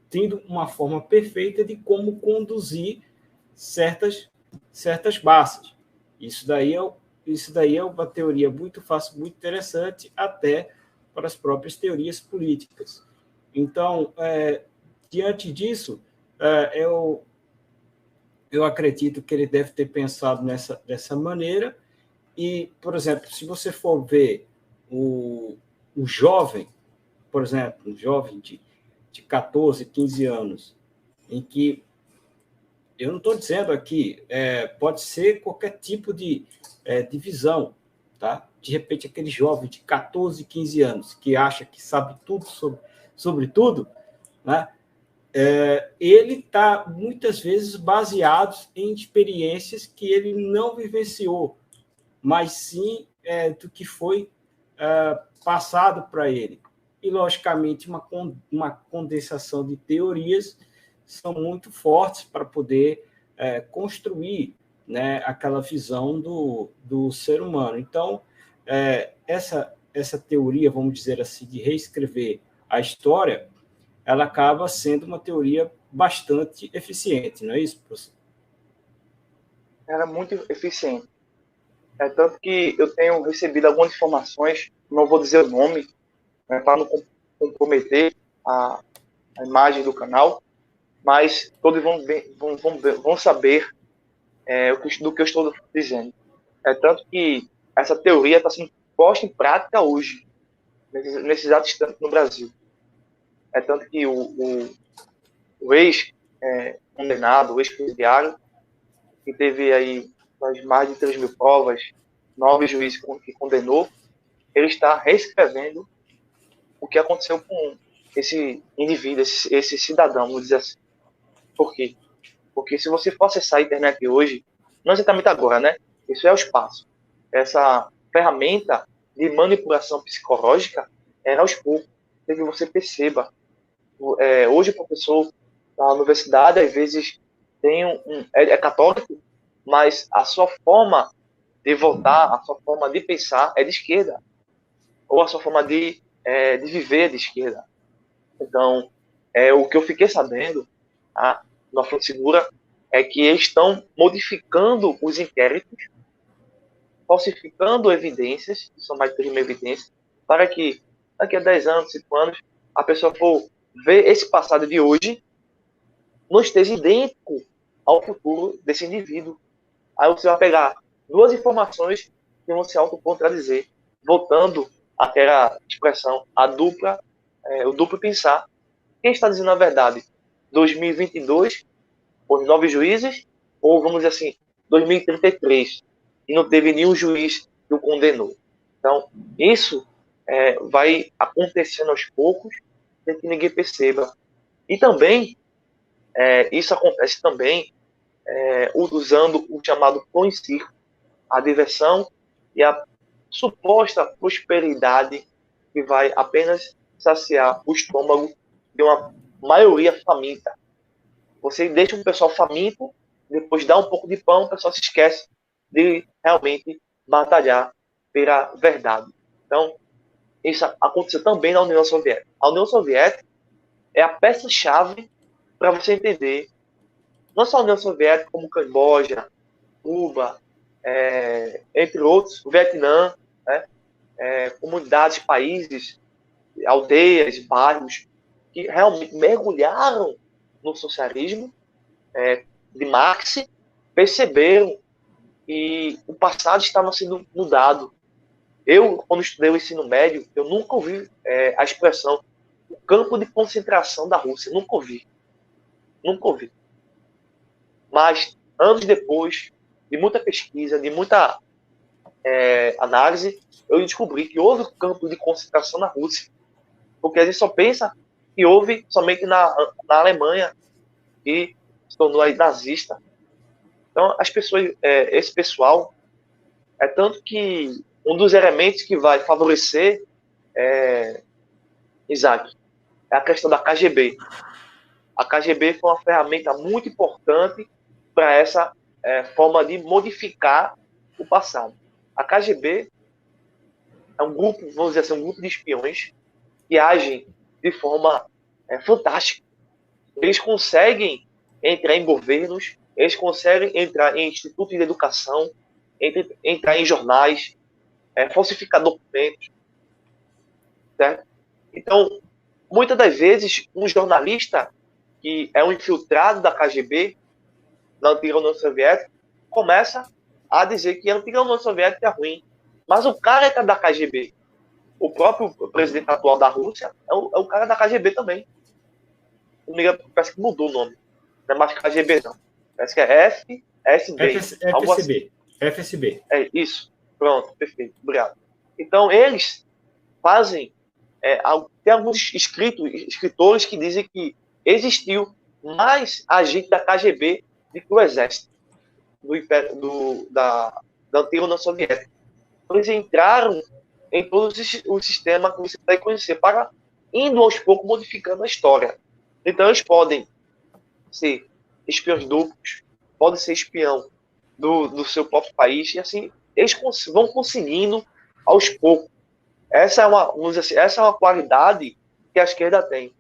tendo uma forma perfeita de como conduzir certas massas. Isso daí é uma teoria muito fácil, muito interessante, até para as próprias teorias políticas. Então, diante disso, eu acredito que ele deve ter pensado dessa maneira. E, por exemplo, se você for ver o jovem, por exemplo, um jovem de 14, 15 anos, em que, eu não estou dizendo aqui, pode ser qualquer tipo de visão, tá? De repente, aquele jovem de 14, 15 anos, que acha que sabe tudo sobre tudo, né? Ele está, muitas vezes, baseado em experiências que ele não vivenciou, mas sim do que foi passado para ele. E, logicamente, uma condensação de teorias são muito fortes para poder construir, né, aquela visão do ser humano. Então, essa teoria, vamos dizer assim, de reescrever a história, ela acaba sendo uma teoria bastante eficiente, não é isso, professor? Era muito eficiente. Tanto que eu tenho recebido algumas informações, não vou dizer o nome, né, para não comprometer a imagem do canal, mas todos vão saber do que eu estou dizendo. Tanto que essa teoria está sendo posta em prática hoje, nesse exato instante no Brasil. Tanto que o ex-condenado, o ex-presidiário, que teve aí mais de 3 mil provas, 9 juízes que condenou, ele está reescrevendo o que aconteceu com esse indivíduo, esse cidadão, vamos dizer assim. Por quê? Porque se você for acessar a internet hoje, não exatamente agora, né? Isso é o espaço. Essa ferramenta de manipulação psicológica era aos poucos, para que você perceba. Hoje o professor da universidade, às vezes, é católico, mas a sua forma de votar, a sua forma de pensar é de esquerda. Ou a sua forma de viver é de esquerda. Então, o que eu fiquei sabendo, tá, na Fonte Segura, é que eles estão modificando os inquéritos, falsificando evidências, que são mais de 3 mil evidências, para que daqui a 10 anos, 5 anos, a pessoa for ver esse passado de hoje, não esteja idêntico ao futuro desse indivíduo. Aí você vai pegar duas informações que vão se autocontradizir, voltando àquela expressão, o duplo pensar. Quem está dizendo a verdade? 2022, os 9 juízes, ou vamos dizer assim, 2033, e não teve nenhum juiz que o condenou. Então, isso vai acontecendo aos poucos, sem que ninguém perceba. E também, isso acontece também usando o chamado pão e circo, a diversão e a suposta prosperidade que vai apenas saciar o estômago de uma maioria faminta. Você deixa o pessoal faminto, depois dá um pouco de pão, o pessoal se esquece de realmente batalhar pela verdade. Então, isso aconteceu também na União Soviética. A União Soviética é a peça-chave para você entender não só a União Soviética, como Camboja, Cuba, entre outros, o Vietnã, né? Comunidades, países, aldeias, bairros que realmente mergulharam no socialismo de Marx, perceberam que o passado estava sendo mudado. Eu, quando estudei o ensino médio, eu nunca ouvi a expressão o campo de concentração da Rússia. Nunca ouvi. Nunca ouvi. Mas, anos depois, de muita pesquisa, de muita análise, eu descobri que houve campo de concentração na Rússia. Porque a gente só pensa que houve somente na Alemanha. e se tornou aí nazista. Então, as pessoas, esse pessoal, é tanto que um dos elementos que vai favorecer, Isaac, é a questão da KGB. A KGB foi uma ferramenta muito importante para essa forma de modificar o passado. A KGB é um grupo, vamos dizer assim, um grupo de espiões que agem de forma fantástica. Eles conseguem entrar em governos, eles conseguem entrar em institutos de educação, entrar em jornais, falsificar documentos, certo? Então, muitas das vezes, um jornalista que é um infiltrado da KGB, na antiga União Soviética, começa a dizer que a antiga União Soviética é ruim. Mas o cara é da KGB. O próprio presidente atual da Rússia é o cara da KGB também. Parece que mudou o nome. Não é mais KGB, não. Parece que é FSB. FSB. FSB. É isso. Pronto, perfeito. Obrigado. Então, eles fazem... tem alguns escritores que dizem que existiu mais agente da KGB do que o exército da antiga União Soviética. Eles entraram em todo o sistema que você vai conhecer, para indo aos poucos modificando a história. Então, eles podem ser espiões duplos, podem ser espião do seu próprio país, e assim, eles vão conseguindo aos poucos. Essa é uma qualidade que a esquerda tem,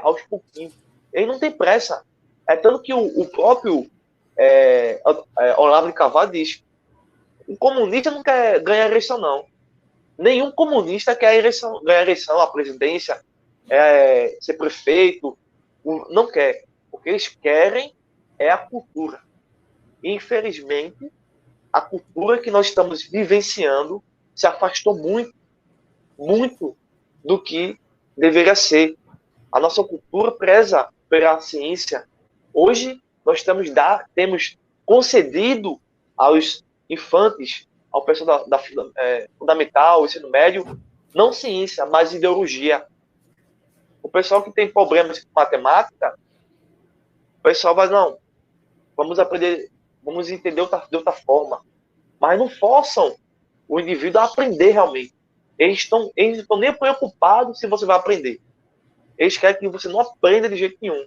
aos pouquinhos. Ele não tem pressa. É tanto que o próprio Olavo de Carvalho diz: o comunista não quer ganhar eleição, não. Nenhum comunista quer ganhar eleição, a presidência, ser prefeito. Não quer. O que eles querem é a cultura. E, infelizmente, a cultura que nós estamos vivenciando se afastou muito, muito do que deveria ser. A nossa cultura preza pela ciência. Hoje, nós temos concedido aos infantes, ao pessoal da fundamental, ensino médio, não ciência, mas ideologia. O pessoal que tem problemas com matemática, o pessoal vai, não, vamos aprender, vamos entender de outra forma. Mas não forçam o indivíduo a aprender realmente. Eles não estão nem preocupados se você vai aprender. Eles querem que você não aprenda de jeito nenhum.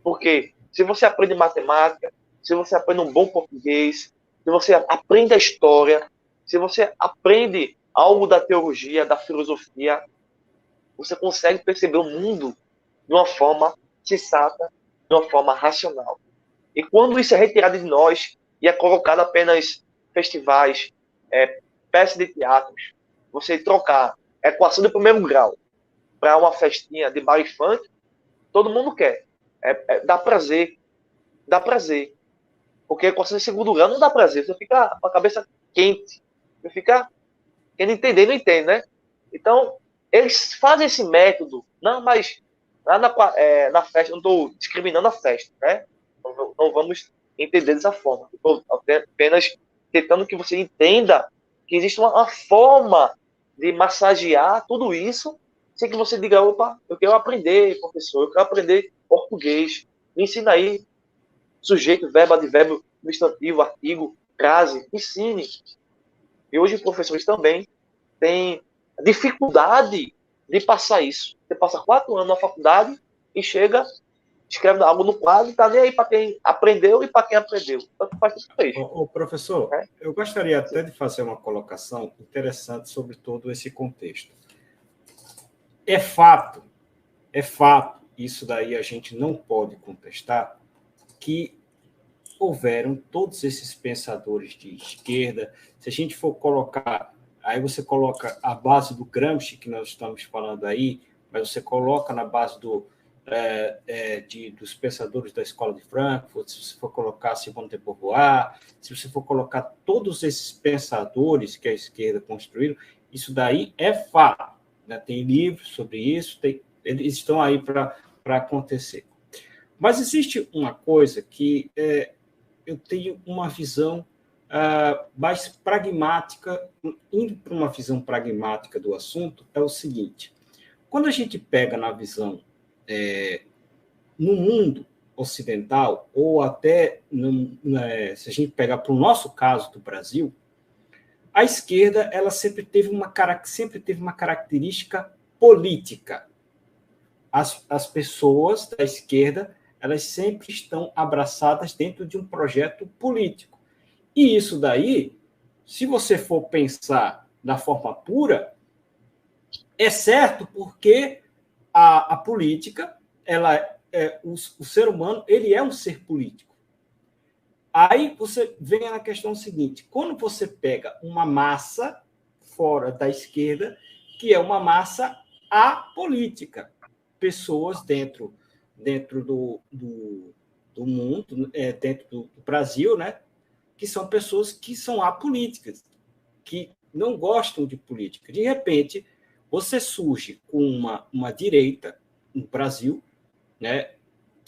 Porque se você aprende matemática, se você aprende um bom português, se você aprende a história, se você aprende algo da teologia, da filosofia, você consegue perceber o mundo de uma forma sensata, de uma forma racional. E quando isso é retirado de nós e é colocado apenas festivais, peças de teatros, você trocar equação de primeiro grau para uma festinha de bar e funk, todo mundo quer. Dá prazer. Dá prazer. Porque equação de segundo grau não dá prazer. Você fica com a cabeça quente. Você fica... Quem não entender, não entende, né? Então, eles fazem esse método. Não, mas lá na festa, não estou discriminando a festa, né? Não vamos entender dessa forma. Estou apenas tentando que você entenda que existe uma forma de massagear tudo isso sem que você diga: opa, eu quero aprender, professor, eu quero aprender português. Me ensina aí sujeito, verbo, advérbio, substantivo, artigo, crase, ensine. E hoje os professores também têm dificuldade de passar isso. Você passa 4 anos na faculdade e chega, escreve algo no quadro, está nem aí para quem aprendeu e para quem aprendeu. Tanto faz tudo isso. Professor, eu gostaria até de fazer uma colocação interessante sobre todo esse contexto. É fato, isso daí a gente não pode contestar, que houveram todos esses pensadores de esquerda. Se a gente for colocar, aí você coloca a base do Gramsci, que nós estamos falando aí, mas você coloca na base dos pensadores da Escola de Frankfurt, se você for colocar Simone de Beauvoir, se você for colocar todos esses pensadores que a esquerda construíram, isso daí é fato. Né? Tem livros sobre isso, eles estão aí para acontecer. Mas existe uma coisa que eu tenho uma visão mais pragmática, indo para uma visão pragmática do assunto, é o seguinte: quando a gente pega na visão no mundo, ocidental, ou até, se a gente pegar para o nosso caso do Brasil, a esquerda ela sempre teve uma característica política. As pessoas da esquerda elas sempre estão abraçadas dentro de um projeto político. E isso daí, se você for pensar da forma pura, é certo porque a política, o ser humano, ele é um ser político. Aí você vem na questão seguinte, quando você pega uma massa fora da esquerda, que é uma massa apolítica, pessoas dentro do mundo, dentro do Brasil, né, que são pessoas que são apolíticas, que não gostam de política. De repente, você surge com uma direita no Brasil, né,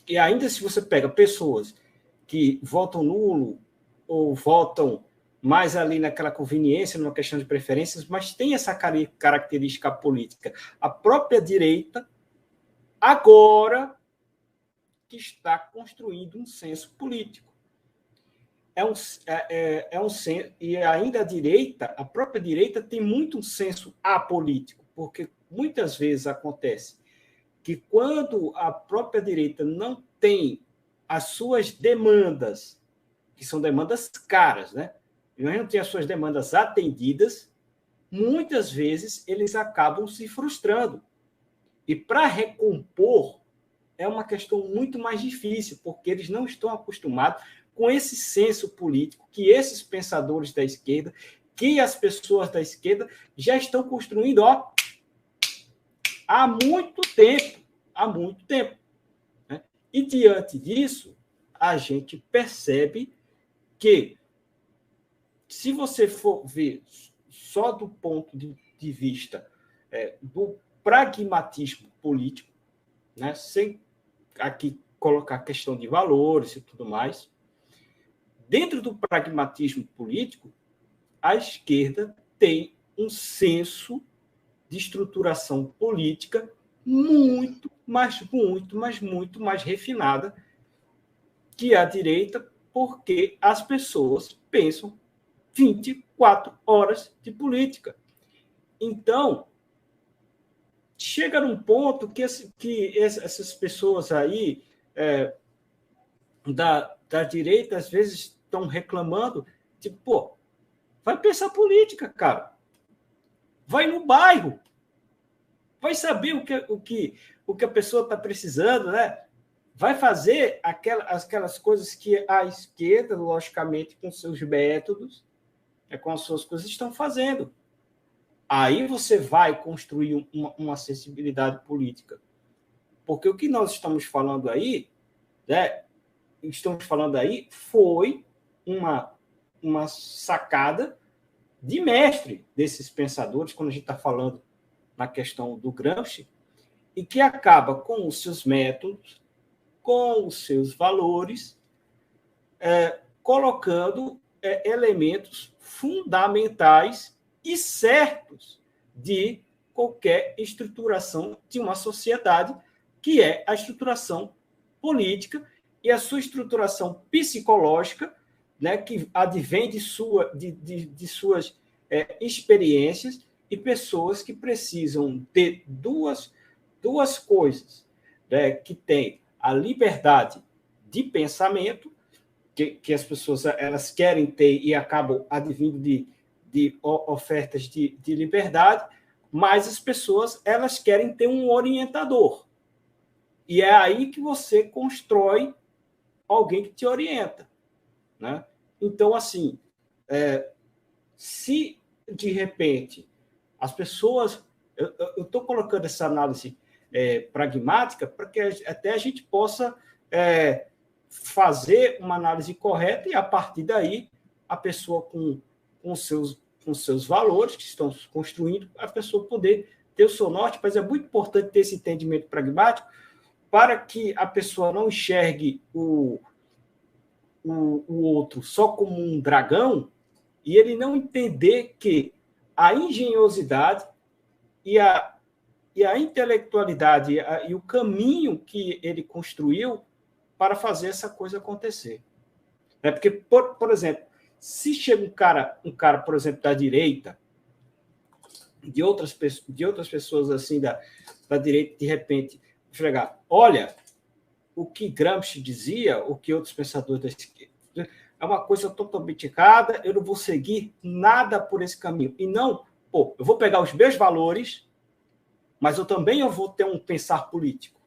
e ainda se você pega pessoas que votam nulo ou votam mais ali naquela conveniência, numa questão de preferências, mas tem essa característica política. A própria direita, agora que está construindo um senso político. E ainda a própria direita tem muito um senso apolítico, porque muitas vezes acontece que quando a própria direita não tem as suas demandas, que são demandas caras, né? Mas não tem as suas demandas atendidas, muitas vezes eles acabam se frustrando. E para recompor é uma questão muito mais difícil, porque eles não estão acostumados com esse senso político que esses pensadores da esquerda, que as pessoas da esquerda já estão construindo há muito tempo. Né? E diante disso, a gente percebe que, se você for ver só do ponto de vista do pragmatismo político, né, sem aqui colocar questão de valores e tudo mais, dentro do pragmatismo político, a esquerda tem um senso de estruturação política muito mais refinada que a direita, porque as pessoas pensam 24 horas de política. Então, chega num ponto que essas pessoas aí da direita, às vezes, estão reclamando, tipo, pô, vai pensar política, cara. Vai no bairro. Vai saber o que a pessoa está precisando, né? Vai fazer aquelas coisas que a esquerda, logicamente, com seus métodos, com as suas coisas, estão fazendo. Aí você vai construir uma sensibilidade política. Porque o que nós estamos falando aí, né, foi uma sacada de mestre desses pensadores, quando a gente está falando na questão do Gramsci, e que acaba com os seus métodos, com os seus valores, colocando elementos fundamentais e certos de qualquer estruturação de uma sociedade, que é a estruturação política e a sua estruturação psicológica, né, que advém de suas experiências, e pessoas que precisam ter duas coisas, né, que tem a liberdade de pensamento, que as pessoas elas querem ter e acabam advindo de ofertas de liberdade, mas as pessoas elas querem ter um orientador. E é aí que você constrói alguém que te orienta. Né? Então, assim, se de repente as pessoas... Eu estou colocando essa análise pragmática para que até a gente possa fazer uma análise correta e, a partir daí, a pessoa com seus valores que estão se construindo, a pessoa poder ter o seu norte, mas é muito importante ter esse entendimento pragmático para que a pessoa não enxergue o outro só como um dragão e ele não entender que a engenhosidade e a intelectualidade e o caminho que ele construiu para fazer essa coisa acontecer. Porque, por exemplo, se chega um cara, por exemplo, da direita, de outras pessoas assim da direita, de repente, chegar, olha, o que Gramsci dizia, o que outros pensadores da esquerda, é uma coisa totalmente errada, eu não vou seguir nada por esse caminho. E não, eu vou pegar os meus valores, mas eu vou ter um pensar político.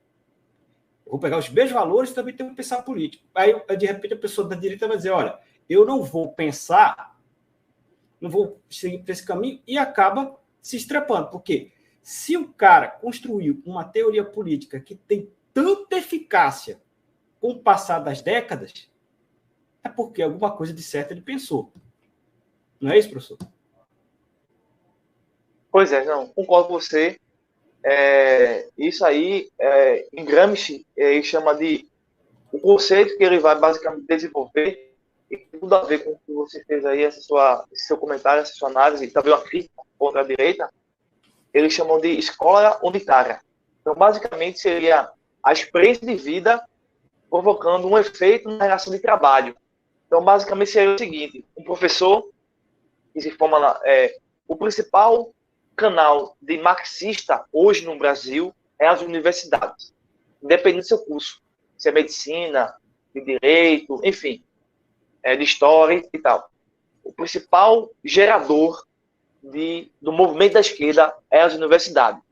Eu vou pegar os meus valores e também ter um pensar político. Aí, de repente, a pessoa da direita vai dizer, olha, eu não vou pensar, não vou seguir por esse caminho, e acaba se estrepando. Porque se o cara construiu uma teoria política que tem tanta eficácia com o passar das décadas, é porque alguma coisa de certo ele pensou. Não é isso, professor? Pois é, não, concordo com você. Isso aí, em Gramsci, ele chama de o conceito que ele vai basicamente desenvolver, e tem tudo a ver com o que você fez aí, esse seu comentário, essa sua análise, e também uma crítica contra a direita, eles chamam de escola unitária. Então, basicamente, seria a experiência de vida provocando um efeito na relação de trabalho. Então, basicamente, seria o seguinte, um professor que se forma o principal canal de marxista hoje no Brasil é as universidades, independente do seu curso, se é medicina, de direito, enfim, de história e tal. O principal gerador do movimento da esquerda é as universidades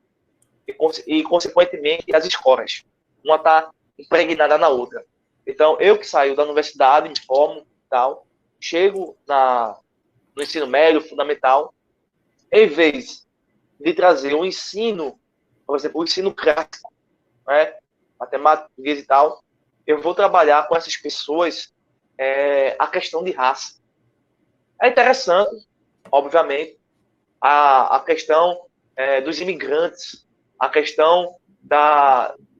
e consequentemente, as escolas. Uma está impregnada na outra. Então, eu que saio da universidade, me formo e tal, chego no ensino médio, fundamental, em vez de trazer um ensino, por exemplo, o ensino clássico, né, matemática, português e tal, eu vou trabalhar com essas pessoas a questão de raça. É interessante, obviamente, a questão dos imigrantes, a questão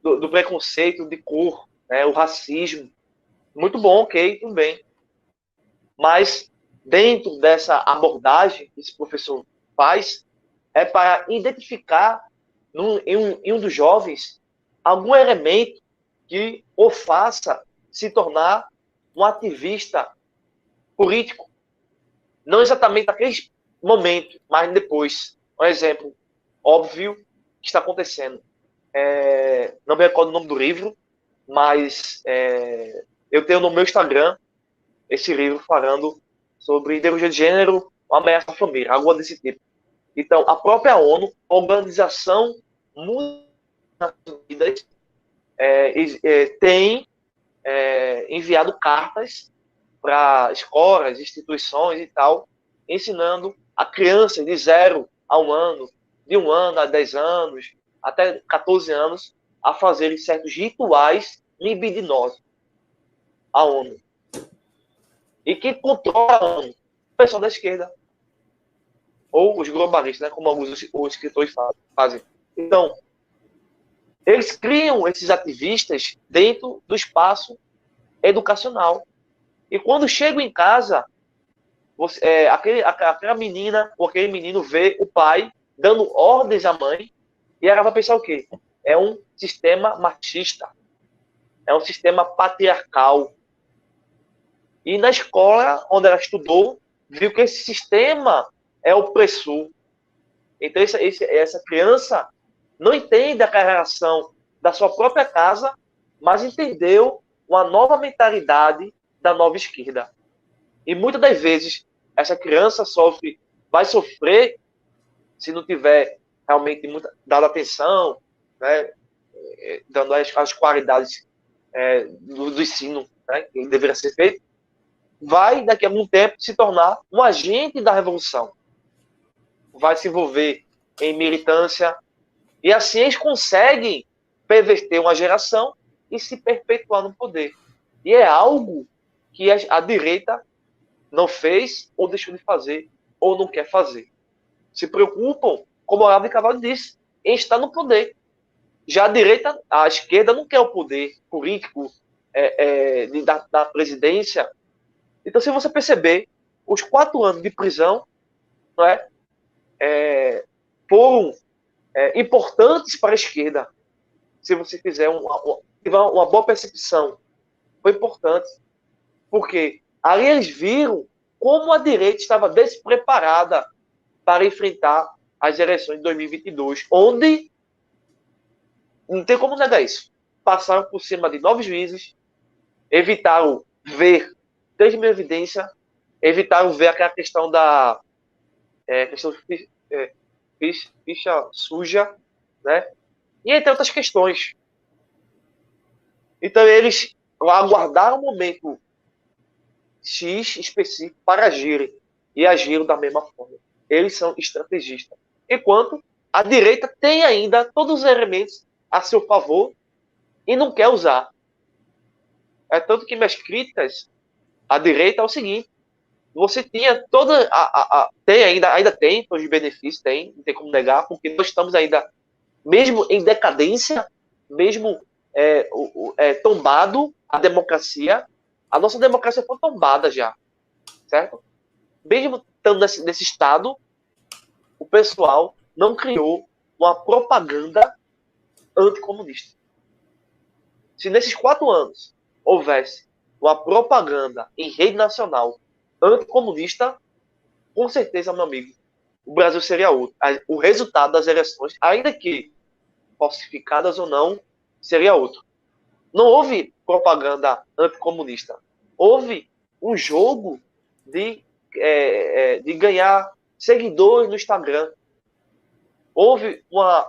do preconceito de cor, né, o racismo. Muito bom, ok, tudo bem. Mas, dentro dessa abordagem que esse professor faz, é para identificar em um dos jovens algum elemento que o faça se tornar um ativista político. Não exatamente naquele momento, mas depois. Um exemplo óbvio que está acontecendo. Não me recordo o nome do livro, mas eu tenho no meu Instagram esse livro falando sobre ideologia de gênero, uma ameaça à família, algo desse tipo. Então, a própria ONU, a Organização Mundial das Nações Unidas, tem enviado cartas para escolas, instituições e tal, ensinando a crianças de 0 a 1 ano, de 1 ano a 10 anos, até 14 anos, a fazerem certos rituais libidinosos. A ONU. E quem controla a ONU? O pessoal da esquerda. Ou os globalistas, né, como alguns os escritores fazem. Então, eles criam esses ativistas dentro do espaço educacional. E quando chegam em casa, aquela menina ou aquele menino vê o pai dando ordens à mãe e ela vai pensar o quê? É um sistema machista. É um sistema patriarcal. E na escola onde ela estudou, viu que esse sistema é opressor. Então, essa criança não entende a relação da sua própria casa, mas entendeu uma nova mentalidade da nova esquerda. E muitas das vezes, essa criança vai sofrer, se não tiver realmente dado atenção, né, dando as qualidades do ensino, né, que deveria ser feito, vai, daqui a algum tempo, se tornar um agente da revolução. Vai se envolver em militância, e assim eles conseguem perverter uma geração e se perpetuar no poder. E é algo que a direita não fez, ou deixou de fazer, ou não quer fazer. Se preocupam, como o Olavo de Carvalho disse, em estar no poder. Já a esquerda não quer o poder político da presidência. Então, se você perceber, os 4 anos de prisão, não foram importantes para a esquerda. Se você fizer uma boa percepção foi importante, porque ali eles viram como a direita estava despreparada para enfrentar as eleições de 2022, onde, não tem como negar isso, passaram por cima de 9 juízes, evitaram ver, desde minha evidência, evitaram ver aquela questão da questão de ficha suja, né? E entre outras questões. Então eles aguardaram o momento X específico para agirem e agiram da mesma forma. Eles são estrategistas. Enquanto a direita tem ainda todos os elementos a seu favor e não quer usar. É tanto que minhas críticas à direita é o seguinte: você tinha toda tem ainda tem os benefícios, não tem como negar, porque nós estamos ainda, mesmo em decadência, mesmo tombado a democracia, a nossa democracia foi tombada já, certo? Mesmo estando nesse estado, o pessoal não criou uma propaganda anticomunista. Se nesses 4 anos houvesse uma propaganda em rede nacional anticomunista, com certeza, meu amigo, o Brasil seria outro. O resultado das eleições, ainda que falsificadas ou não, seria outro. Não houve propaganda anticomunista. Houve um jogo de ganhar seguidores no Instagram. Houve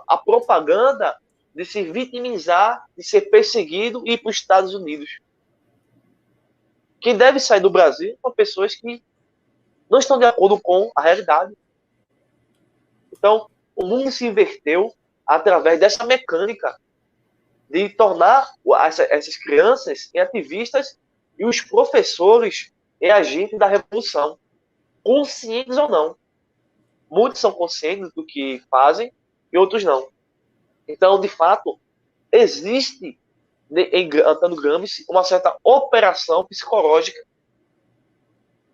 a propaganda de se vitimizar, de ser perseguido e ir para os Estados Unidos. Quem deve sair do Brasil são pessoas que não estão de acordo com a realidade. Então, o mundo se inverteu através dessa mecânica de tornar essas crianças em ativistas e os professores em agentes da revolução, conscientes ou não. Muitos são conscientes do que fazem e outros não. Então, de fato, existe em Antônio Gramsci uma certa operação psicológica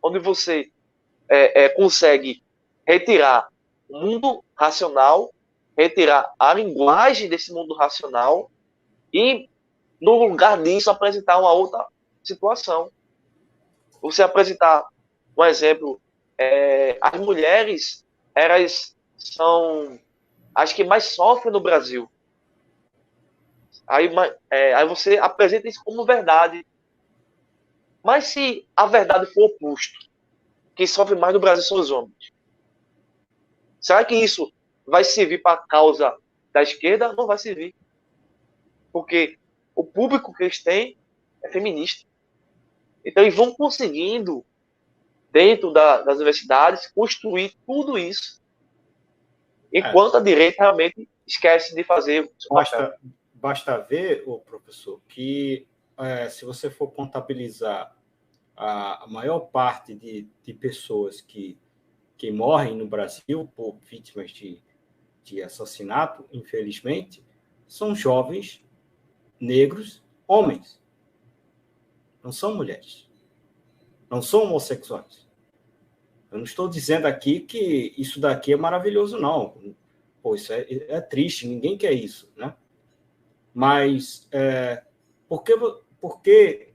onde você consegue retirar o mundo racional, retirar a linguagem desse mundo racional e, no lugar disso, apresentar uma outra situação. Você apresentar um exemplo, as mulheres, elas são as que mais sofrem no Brasil. Aí você apresenta isso como verdade. Mas se a verdade for oposto, quem sofre mais no Brasil são os homens. Será que isso vai servir para a causa da esquerda? Não vai servir. Porque o público que eles têm é feminista. Então eles vão conseguindo, dentro das universidades, construir tudo isso, enquanto a direita realmente esquece de fazer o seu papel. Basta ver, professor, que se você for contabilizar a maior parte de pessoas que morrem no Brasil por vítimas de assassinato, infelizmente, são jovens negros, homens. Não são mulheres. Não são homossexuais. Eu não estou dizendo aqui que isso daqui é maravilhoso, não. Pô, isso é triste, ninguém quer isso, né? Mas por que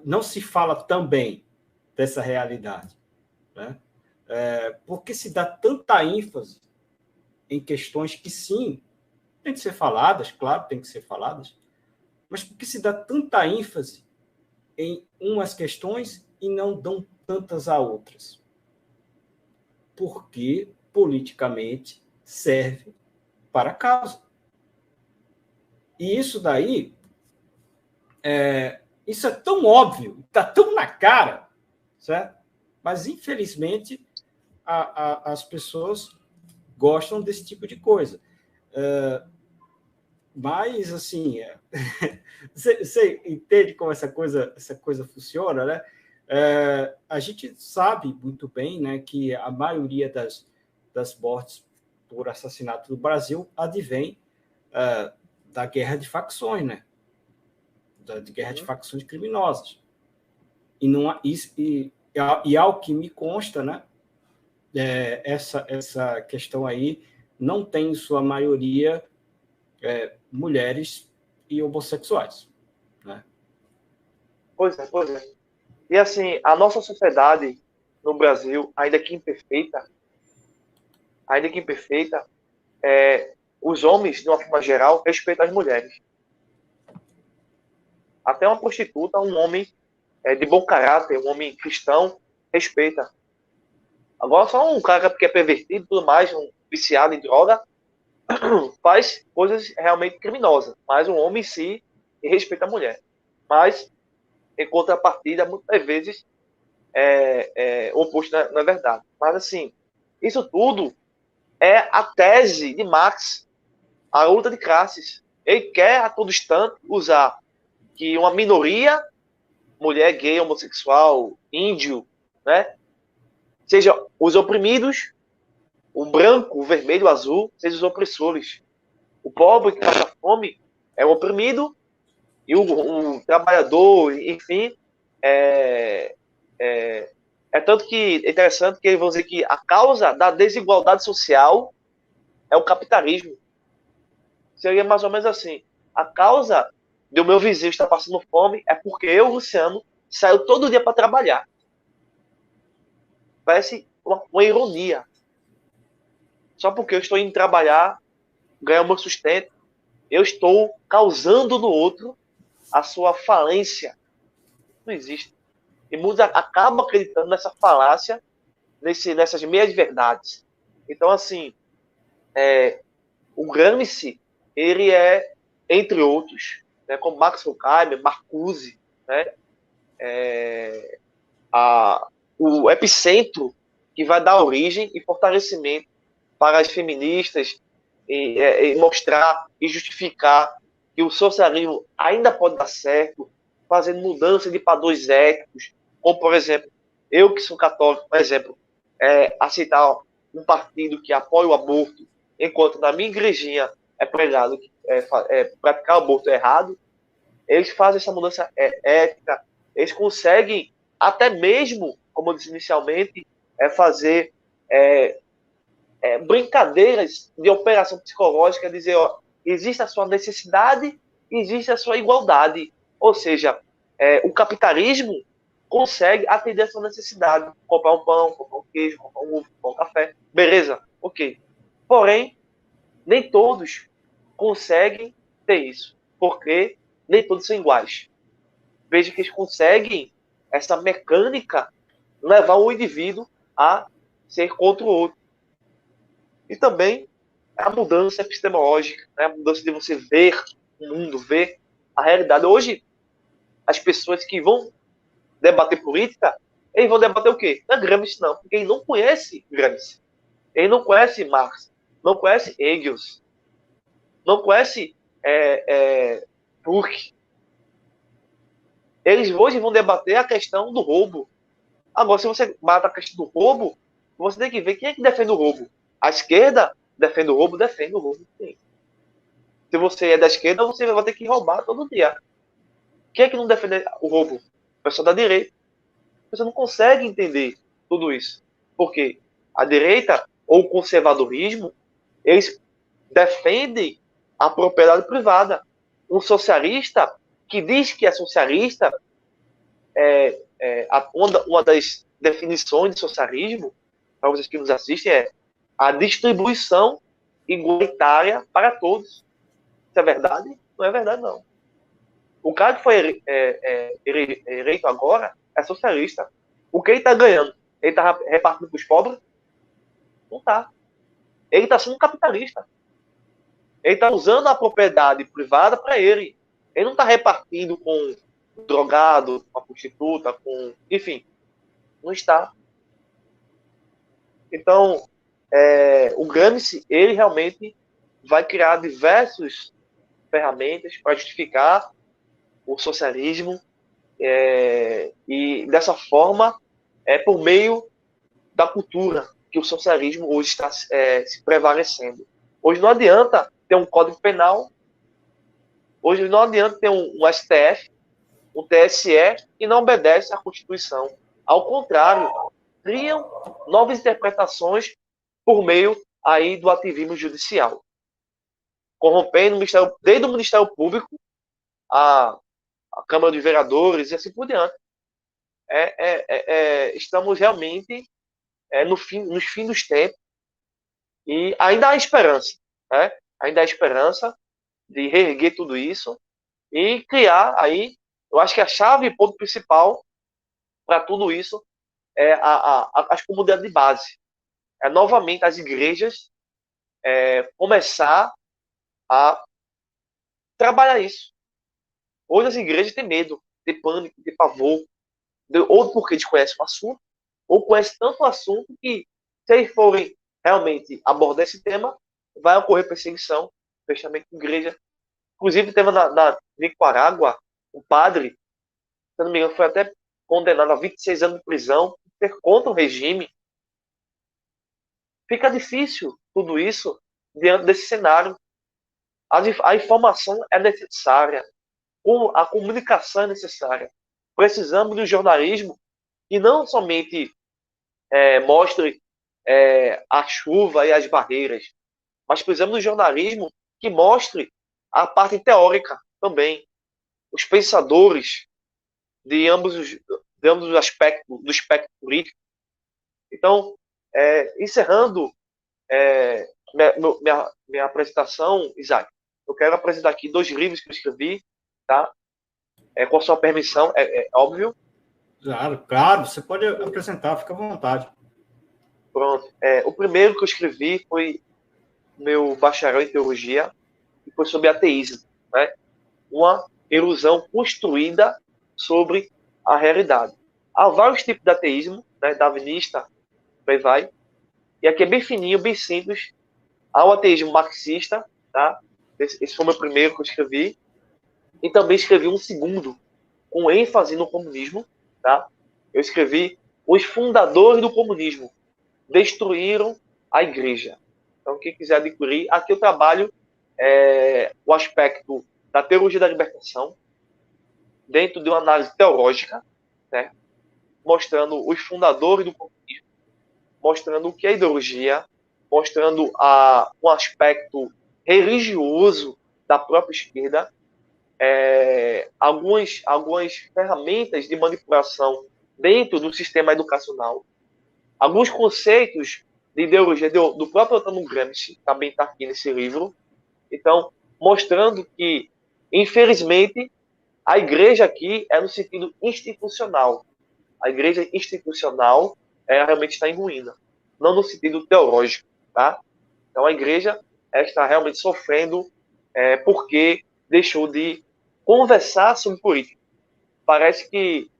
não se fala também dessa realidade? Né? Por que se dá tanta ênfase em questões que, sim, tem que ser faladas, claro, tem que ser faladas, mas por que se dá tanta ênfase em umas questões e não dão tantas a outras? Porque, politicamente, serve para a causa. E isso daí, isso é tão óbvio, está tão na cara, certo? Mas, infelizmente, as pessoas gostam desse tipo de coisa. Mas, assim, você entende como essa coisa funciona, né? A gente sabe muito bem, né, que a maioria das mortes por assassinato no Brasil advém da guerra de facções, né? Da guerra de facções criminosas. E ao que me consta, né, essa questão aí não tem, em sua maioria, mulheres e homossexuais, né? Pois é, pois é. E assim, a nossa sociedade no Brasil, ainda que imperfeita, os homens, de uma forma geral, respeitam as mulheres. Até uma prostituta, um homem de bom caráter, um homem cristão, respeita. Agora, só um cara que é pervertido e tudo mais, um viciado em droga, faz coisas realmente criminosas. Mas um homem em si respeita a mulher. Mas, em contrapartida, muitas vezes o oposto não é verdade. Mas, assim, isso tudo é a tese de Marx, a luta de classes. Ele quer, a todo instante, usar que uma minoria, mulher, gay, homossexual, índio, né, seja os oprimidos, o branco, o vermelho, o azul, sejam os opressores. O pobre que passa fome é o oprimido e o trabalhador, enfim, é tanto que é interessante que eles vão dizer que a causa da desigualdade social é o capitalismo. Seria mais ou menos assim. A causa do meu vizinho estar passando fome é porque eu, Luciano, saio todo dia para trabalhar. Parece uma ironia. Só porque eu estou indo trabalhar, ganhar o meu sustento, eu estou causando no outro a sua falência. Não existe. E muitos acabam acreditando nessa falácia, nessas meias verdades. Então, assim, o Gramsci, ele é, entre outros, né, como Max Horkheimer, Marcuse, né, o epicentro que vai dar origem e fortalecimento para as feministas e mostrar e justificar que o socialismo ainda pode dar certo, fazendo mudança de padrões éticos, como, por exemplo, eu que sou católico, por exemplo, aceitar um partido que apoia o aborto, enquanto na minha igrejinha é pregado que praticar o aborto é errado, eles fazem essa mudança ética, eles conseguem até mesmo, como eu disse inicialmente, fazer brincadeiras de operação psicológica, dizer, ó, existe a sua necessidade, existe a sua igualdade. Ou seja, o capitalismo consegue atender essa necessidade. Comprar um pão, comprar um queijo, comprar um ovo, comprar um café. Beleza, ok. Porém, nem todos conseguem ter isso, porque nem todos são iguais. Veja que eles conseguem essa mecânica levar o indivíduo a ser contra o outro. E também a mudança epistemológica, né? A mudança de você ver o mundo, ver a realidade. Hoje, as pessoas que vão debater política, eles vão debater o quê? Não é Gramsci, não, porque ele não conhece Gramsci. Ele não conhece Marx, não conhece Engels, não conhece Burke. Eles hoje vão debater a questão do roubo. Agora, se você bate a questão do roubo, você tem que ver quem é que defende o roubo. A esquerda defende o roubo, sim. Se você é da esquerda, você vai ter que roubar todo dia. Quem é que não defende o roubo? O pessoal da direita. Você não consegue entender tudo isso. Porque a direita ou o conservadorismo, eles defendem a propriedade privada. Um socialista que diz que é socialista, uma das definições de socialismo, para vocês que nos assistem, é a distribuição igualitária para todos. Isso é verdade? Não é verdade, não. O cara que foi eleito agora é socialista. O que ele está ganhando? Ele está repartindo para os pobres? Não está. Ele está sendo capitalista. Ele está usando a propriedade privada para ele. Ele não está repartindo com um drogado, com uma prostituta, com... Enfim, não está. Então, o Gramsci, ele realmente vai criar diversas ferramentas para justificar o socialismo e dessa forma por meio da cultura que o socialismo hoje está se prevalecendo. Hoje não adianta ter um Código Penal, hoje não adianta ter um STF, um TSE que não obedece à Constituição. Ao contrário, criam novas interpretações por meio aí do ativismo judicial, corrompendo desde o Ministério Público a Câmara dos Vereadores e assim por diante. Estamos realmente nos fins dos tempos e ainda há esperança, né? Ainda há esperança de reerguer tudo isso e criar aí, eu acho que a chave e ponto principal para tudo isso é as comunidades de base. É novamente as igrejas começar a trabalhar isso. Hoje as igrejas têm medo, têm pânico, têm pavor, ou porque desconhecem o assunto, ou conhecem tanto o assunto que, se eles forem realmente abordar esse tema, vai ocorrer perseguição, fechamento de igreja. Inclusive, teve na Nicarágua, um padre, se não me engano, foi até condenado a 26 anos de prisão por ser contra o regime. Fica difícil tudo isso diante desse cenário. A informação é necessária, a comunicação é necessária. Precisamos de um jornalismo que não somente mostre a chuva e as barreiras, mas precisamos de um jornalismo que mostre a parte teórica também, os pensadores de ambos os aspectos do espectro político. Então, encerrando minha apresentação, Isaac, eu quero apresentar aqui 2 livros que eu escrevi, tá? Com a sua permissão, óbvio. Claro, você pode apresentar, fica à vontade. Pronto. O primeiro que eu escrevi foi meu bacharel em teologia, e foi sobre ateísmo, né? Uma ilusão construída sobre a realidade. Há vários tipos de ateísmo, né? Darwinista, aí vai. E aqui é bem fininho, bem simples. Há o ateísmo marxista, tá? Esse foi o meu primeiro que eu escrevi. E também escrevi um segundo, com ênfase no comunismo, tá? Eu escrevi Os Fundadores do Comunismo Destruíram a Igreja. Então, quem quiser adquirir, aqui eu trabalho o aspecto da teologia da libertação dentro de uma análise teológica, né? Mostrando os fundadores do comunismo, mostrando o que é ideologia, mostrando um aspecto religioso da própria esquerda, algumas ferramentas de manipulação dentro do sistema educacional, alguns conceitos de ideologia do próprio Antônio Gramsci, também está aqui nesse livro. Então, mostrando que, infelizmente, a igreja aqui é no sentido institucional. A igreja institucional realmente está em ruína, não no sentido teológico, tá? Então, a igreja está realmente sofrendo porque deixou de conversar sobre política. Parece que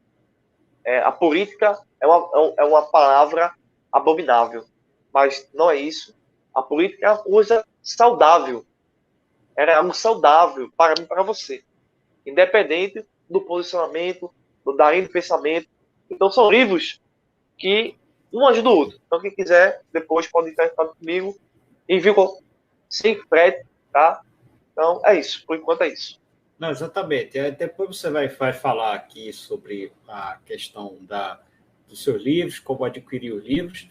a política é uma palavra abominável, mas não é isso. A política é uma coisa saudável. É algo saudável para mim e para você, independente do posicionamento, da linha de pensamento. Então, são livros que um ajuda o outro. Então, quem quiser, depois pode entrar em contato comigo. Envio sem frete, tá? Então, é isso. Por enquanto, é isso. Não, exatamente. Depois você vai falar aqui sobre a questão dos seus livros, como adquirir os livros.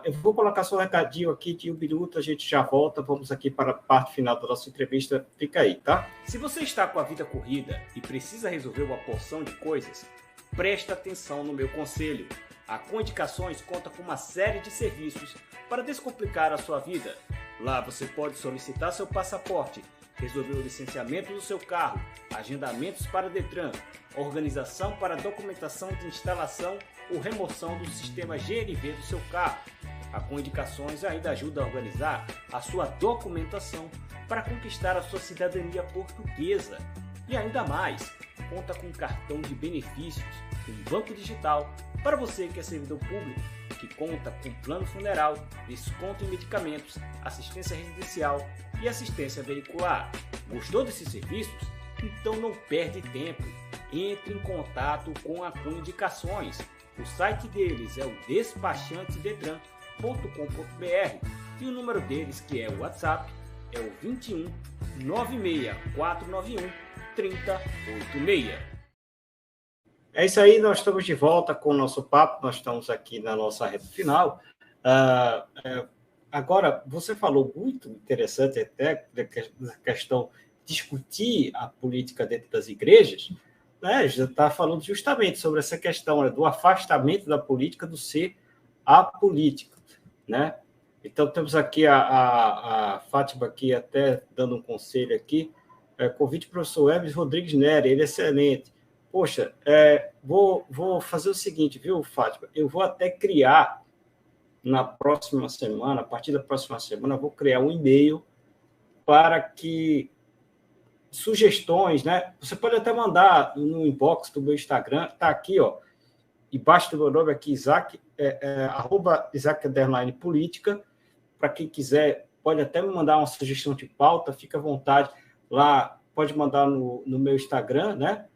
Eu vou colocar só um recadinho aqui de 1 minuto, a gente já volta. Vamos aqui para a parte final da nossa entrevista. Fica aí, tá? Se você está com a vida corrida e precisa resolver uma porção de coisas, presta atenção no meu conselho. A Coindicações conta com uma série de serviços para descomplicar a sua vida. Lá você pode solicitar seu passaporte, resolver o licenciamento do seu carro, agendamentos para Detran, organização para documentação de instalação ou remoção do sistema GNV do seu carro. A Coindicações ainda ajuda a organizar a sua documentação para conquistar a sua cidadania portuguesa. E ainda mais, conta com um cartão de benefícios, um banco digital para você que é servidor público, que conta com plano funeral, desconto em medicamentos, assistência residencial e assistência veicular. Gostou desses serviços? Então não perde tempo. Entre em contato com a Coindicações. O site deles é o despachantedetran.com.br e o número deles, que é o WhatsApp, é o 21 96491 3086. É isso aí, nós estamos de volta com o nosso papo, nós estamos aqui na nossa reta final. Agora, você falou muito interessante até da questão discutir a política dentro das igrejas, né, já está falando justamente sobre essa questão, né, do afastamento da política, do ser apolítica, né? Então, temos aqui a Fátima aqui até dando um conselho aqui, convite para o professor Hermes Rodrigues Nery, ele é excelente. Poxa, vou fazer o seguinte, viu, Fátima? Eu vou até criar na próxima semana, a partir da próxima semana, vou criar um e-mail para que sugestões, né? Você pode até mandar no inbox do meu Instagram, está aqui, ó, embaixo do meu nome aqui, Isaac, @Isaac_política. Para quem quiser, pode até me mandar uma sugestão de pauta, fica à vontade. Lá, pode mandar no meu Instagram, né?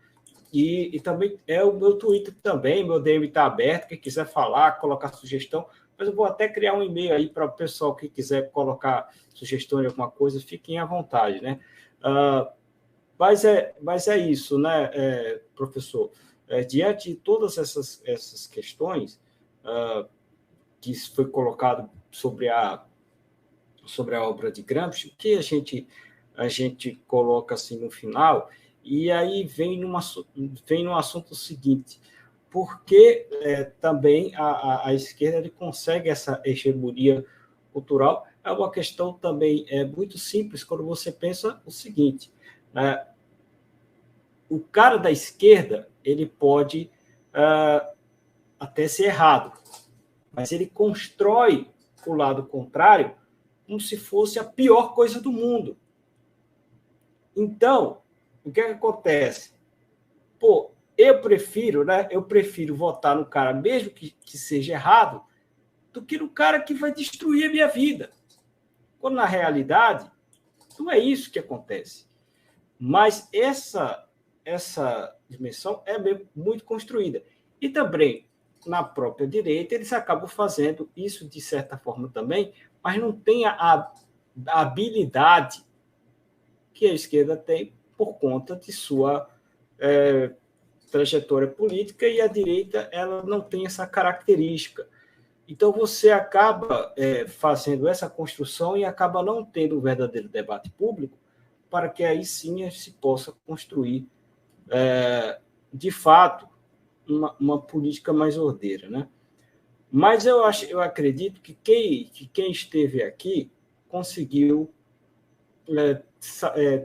E também é o meu Twitter também, meu DM está aberto, quem quiser falar, colocar sugestão. Mas eu vou até criar um e-mail aí para o pessoal que quiser colocar sugestão de alguma coisa, fiquem à vontade, né? Mas é isso, né, professor? Diante de todas essas questões que foi colocado sobre a obra de Gramsci, o que a gente coloca assim no final, e aí vem no assunto seguinte, porque também a esquerda ele consegue essa hegemonia cultural. É uma questão também muito simples quando você pensa o seguinte, o cara da esquerda ele pode até ser errado, mas ele constrói o lado contrário como se fosse a pior coisa do mundo. Então, o que acontece? Pô, eu prefiro votar no cara, mesmo que seja errado, do que no cara que vai destruir a minha vida. Quando, na realidade, não é isso que acontece. Mas essa dimensão é muito construída. E também, na própria direita, eles acabam fazendo isso de certa forma também, mas não tem a habilidade que a esquerda tem por conta de sua trajetória política, e a direita ela não tem essa característica. Então, você acaba fazendo essa construção e acaba não tendo um verdadeiro debate público para que aí sim se possa construir, de fato, uma política mais ordeira, né? Mas eu acredito que quem esteve aqui conseguiu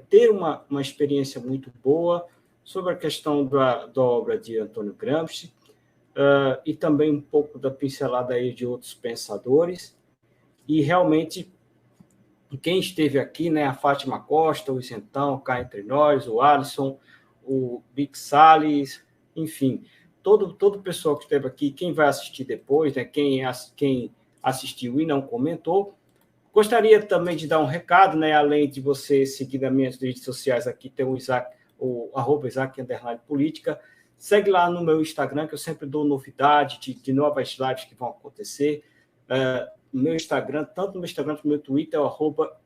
ter uma experiência muito boa sobre a questão da obra de Antônio Gramsci, e também um pouco da pincelada aí de outros pensadores. E realmente, quem esteve aqui, né, a Fátima Costa, o Isentão, cá entre nós, o Alisson, o Bic Salles, enfim, todo o pessoal que esteve aqui, quem vai assistir depois, né, quem assistiu e não comentou. Gostaria também de dar um recado, né, além de você seguir nas minhas redes sociais, aqui tem o Isaac, o @Isaac_política. Segue lá no meu Instagram, que eu sempre dou novidade de novas lives que vão acontecer. No meu Instagram, tanto no meu Instagram como no meu Twitter, é o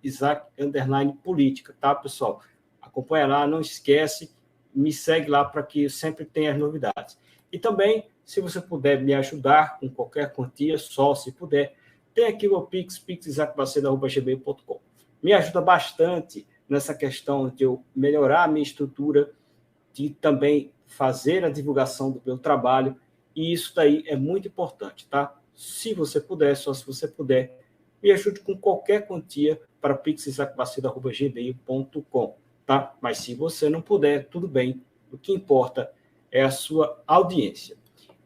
@Isaac_política, tá, pessoal? Acompanha lá, não esquece, me segue lá para que eu sempre tenha as novidades. E também, se você puder me ajudar com qualquer quantia, só se puder, tem aqui o Pix, isacmacedo@gmail.com. Me ajuda bastante nessa questão de eu melhorar a minha estrutura, de também fazer a divulgação do meu trabalho, e isso daí é muito importante, tá? Se você puder, só se você puder, me ajude com qualquer quantia para pixisacmacedo@gmail.com, tá? Mas se você não puder, tudo bem, o que importa é a sua audiência.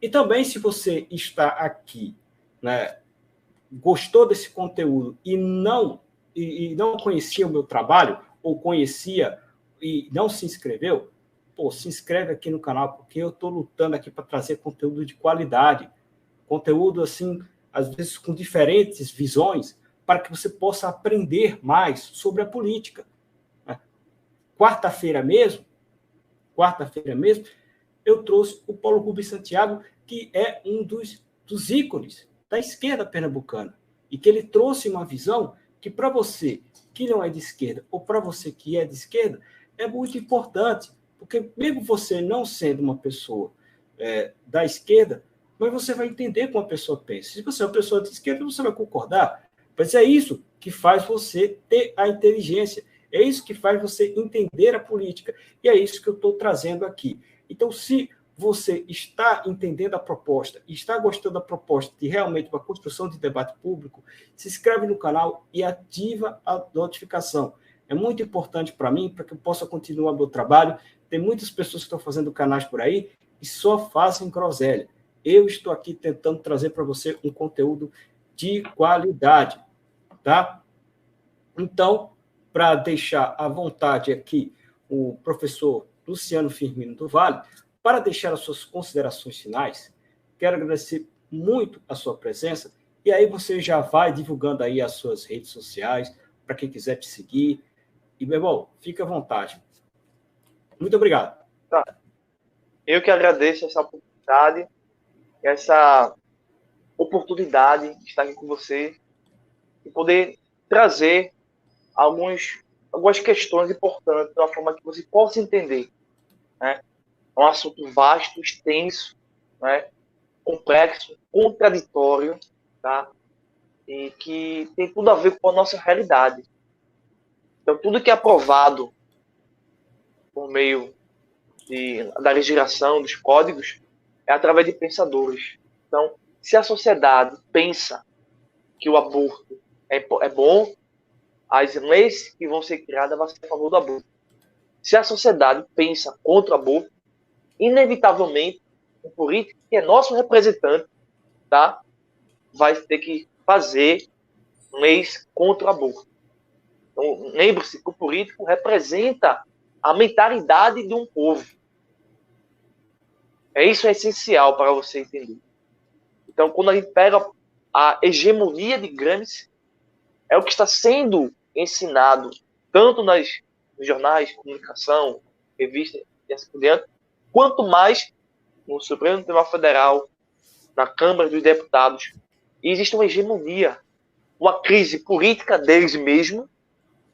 E também, se você está aqui, né, gostou desse conteúdo e não conhecia o meu trabalho, ou conhecia e não se inscreveu, se inscreve aqui no canal, porque eu estou lutando aqui para trazer conteúdo de qualidade, conteúdo, assim, às vezes com diferentes visões, para que você possa aprender mais sobre a política. Quarta-feira mesmo, eu trouxe o Paulo Rubens Santiago, que é um dos ícones da esquerda pernambucana, e que ele trouxe uma visão que, para você que não é de esquerda, ou para você que é de esquerda, é muito importante, porque mesmo você não sendo uma pessoa da esquerda, mas você vai entender como a pessoa pensa. Se você é uma pessoa de esquerda, você vai concordar, mas é isso que faz você ter a inteligência, É isso que faz você entender a política, e é isso que eu estou trazendo aqui. Então, se você está entendendo a proposta, está gostando da proposta de realmente uma construção de debate público, se inscreve no canal e ativa a notificação. É muito importante para mim, para que eu possa continuar meu trabalho. Tem muitas pessoas que estão fazendo canais por aí e só fazem groselha. Eu estou aqui tentando trazer para você um conteúdo de qualidade, tá? Então, para deixar à vontade aqui o professor Luciano Firmino do Vale, para deixar as suas considerações finais, quero agradecer muito a sua presença, e aí você já vai divulgando aí as suas redes sociais, para quem quiser te seguir. E, meu irmão, fique à vontade. Muito obrigado. Tá. Eu que agradeço essa oportunidade de estar aqui com você e poder trazer algumas questões importantes de uma forma que você possa entender, né? É um assunto vasto, extenso, né? Complexo, contraditório, tá? E que tem tudo a ver com a nossa realidade. Então, tudo que é aprovado por meio da legislação, dos códigos, é através de pensadores. Então, se a sociedade pensa que o aborto é bom, as leis que vão ser criadas vão ser a favor do aborto. Se a sociedade pensa contra o aborto, inevitavelmente, o político, que é nosso representante, tá, vai ter que fazer leis contra o aborto. Então, lembre-se que o político representa a mentalidade de um povo. Isso é essencial para você entender. Então, quando a gente pega a hegemonia de Gramsci, é o que está sendo ensinado tanto nos jornais, comunicação, revistas e assim por diante, quanto mais no Supremo Tribunal Federal, na Câmara dos Deputados. E existe uma hegemonia, uma crise política deles mesmos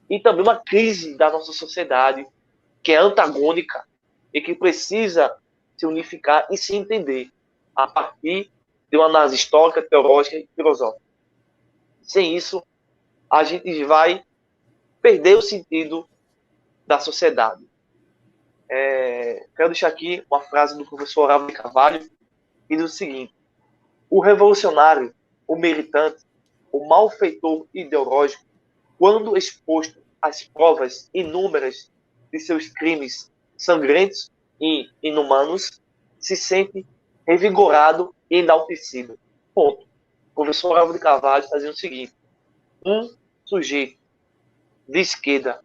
e também uma crise da nossa sociedade que é antagônica e que precisa se unificar e se entender a partir de uma análise histórica, teológica e filosófica. Sem isso, a gente vai perder o sentido da sociedade. Quero deixar aqui uma frase do professor Olavo de Carvalho, que diz o seguinte: o revolucionário, o militante, o malfeitor ideológico, quando exposto às provas inúmeras de seus crimes sangrentos e inumanos, se sente revigorado e enaltecido. Ponto. O professor Olavo de Carvalho está dizendo o seguinte: um sujeito de esquerda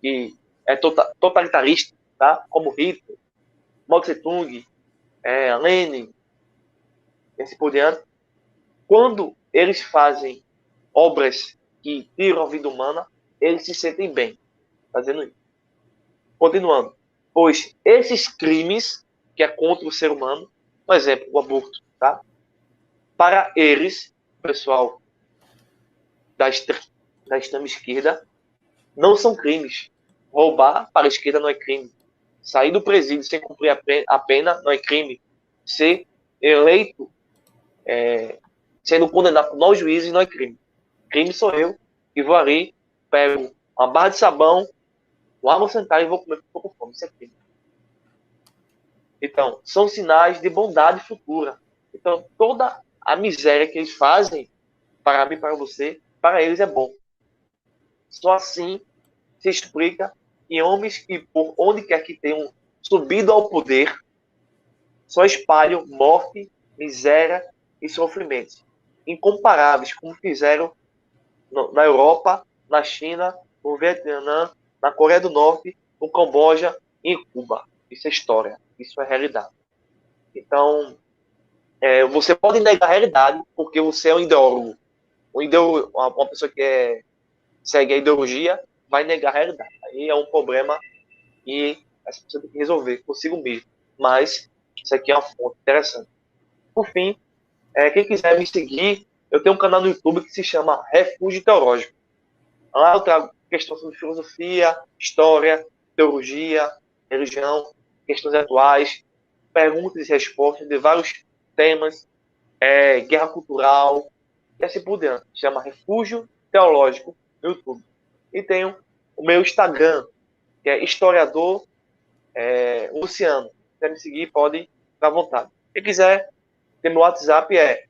que é totalitarista, tá? Como Hitler, Mao Tse-tung, Lenin, e assim por diante, quando eles fazem obras que tiram a vida humana, eles se sentem bem fazendo isso. Continuando. Pois esses crimes, que é contra o ser humano, por exemplo, o aborto, tá? Para eles, pessoal da extrema esquerda, não são crimes. Roubar para a esquerda não é crime. Sair do presídio sem cumprir a pena não é crime. Ser eleito, sendo condenado por 9 juízes não é crime. Crime sou eu, que vou ali, pego uma barra de sabão, vou sentar e vou comer porque estou com fome. Isso é crime. Então, são sinais de bondade futura. Então, toda a miséria que eles fazem, para mim, para você, para eles é bom. Só assim se explica que homens que, por onde quer que tenham subido ao poder, só espalham morte, miséria e sofrimentos incomparáveis, como fizeram na Europa, na China, no Vietnã, na Coreia do Norte, no Camboja e em Cuba. Isso é história, isso é realidade. Então, você pode negar a realidade porque você é um ideólogo. Uma pessoa que segue a ideologia vai negar a realidade. Aí é um problema e essa pessoa tem que resolver consigo mesmo. Mas isso aqui é uma fonte interessante. Por fim, quem quiser me seguir, eu tenho um canal no YouTube que se chama Refúgio Teológico. Lá eu trago questões sobre filosofia, história, teologia, religião, questões atuais, perguntas e respostas de vários temas, guerra cultural, e assim por diante. Chama Refúgio Teológico no YouTube. E tenho o meu Instagram, que é historiador Luciano. Se quiser me seguir, pode ficar à vontade. Se quiser, tem meu WhatsApp, é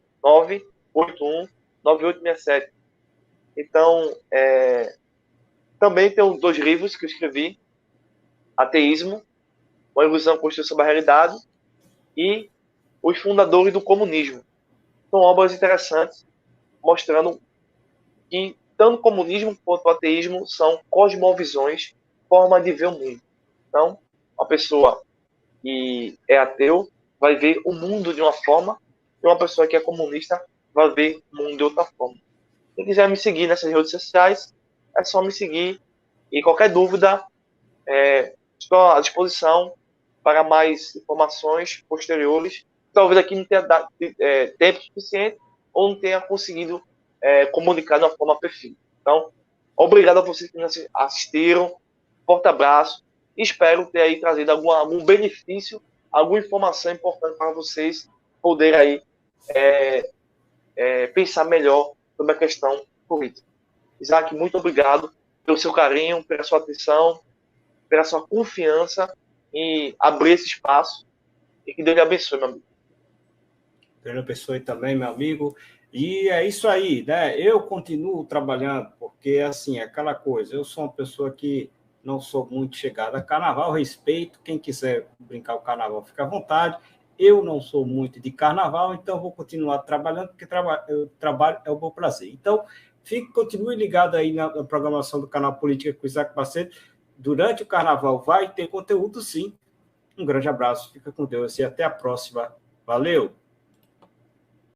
981-9867. Então, também tenho 2 livros que eu escrevi, Ateísmo, Uma Ilusão Construída sobre a Realidade, e Os Fundadores do Comunismo. São obras interessantes, mostrando que tanto o comunismo quanto o ateísmo são cosmovisões, forma de ver o mundo. Então, uma pessoa que é ateu vai ver o mundo de uma forma, e uma pessoa que é comunista vai ver o mundo de outra forma. Se quiser me seguir nessas redes sociais, é só me seguir. E qualquer dúvida, estou à disposição para mais informações posteriores. Talvez aqui não tenha dado tempo suficiente ou não tenha conseguido comunicar de uma forma perfeita. Então, obrigado a vocês que nos assistiram. Forte abraço. Espero ter aí trazido algum benefício, alguma informação importante para vocês poderem aí pensar melhor sobre a questão política. Isaac, muito obrigado pelo seu carinho, pela sua atenção, pela sua confiança em abrir esse espaço, e que Deus lhe abençoe, meu amigo. Deus lhe abençoe também, meu amigo. E é isso aí, né? Eu continuo trabalhando, porque, assim, é aquela coisa, eu sou uma pessoa que não sou muito chegada a carnaval, respeito, quem quiser brincar o carnaval, fica à vontade. Eu não sou muito de carnaval, então vou continuar trabalhando, porque trabalho é o meu prazer. Então, continue ligado aí na programação do canal Política com Isaac Macedo. Durante o carnaval vai ter conteúdo, sim. Um grande abraço, fica com Deus e até a próxima. Valeu!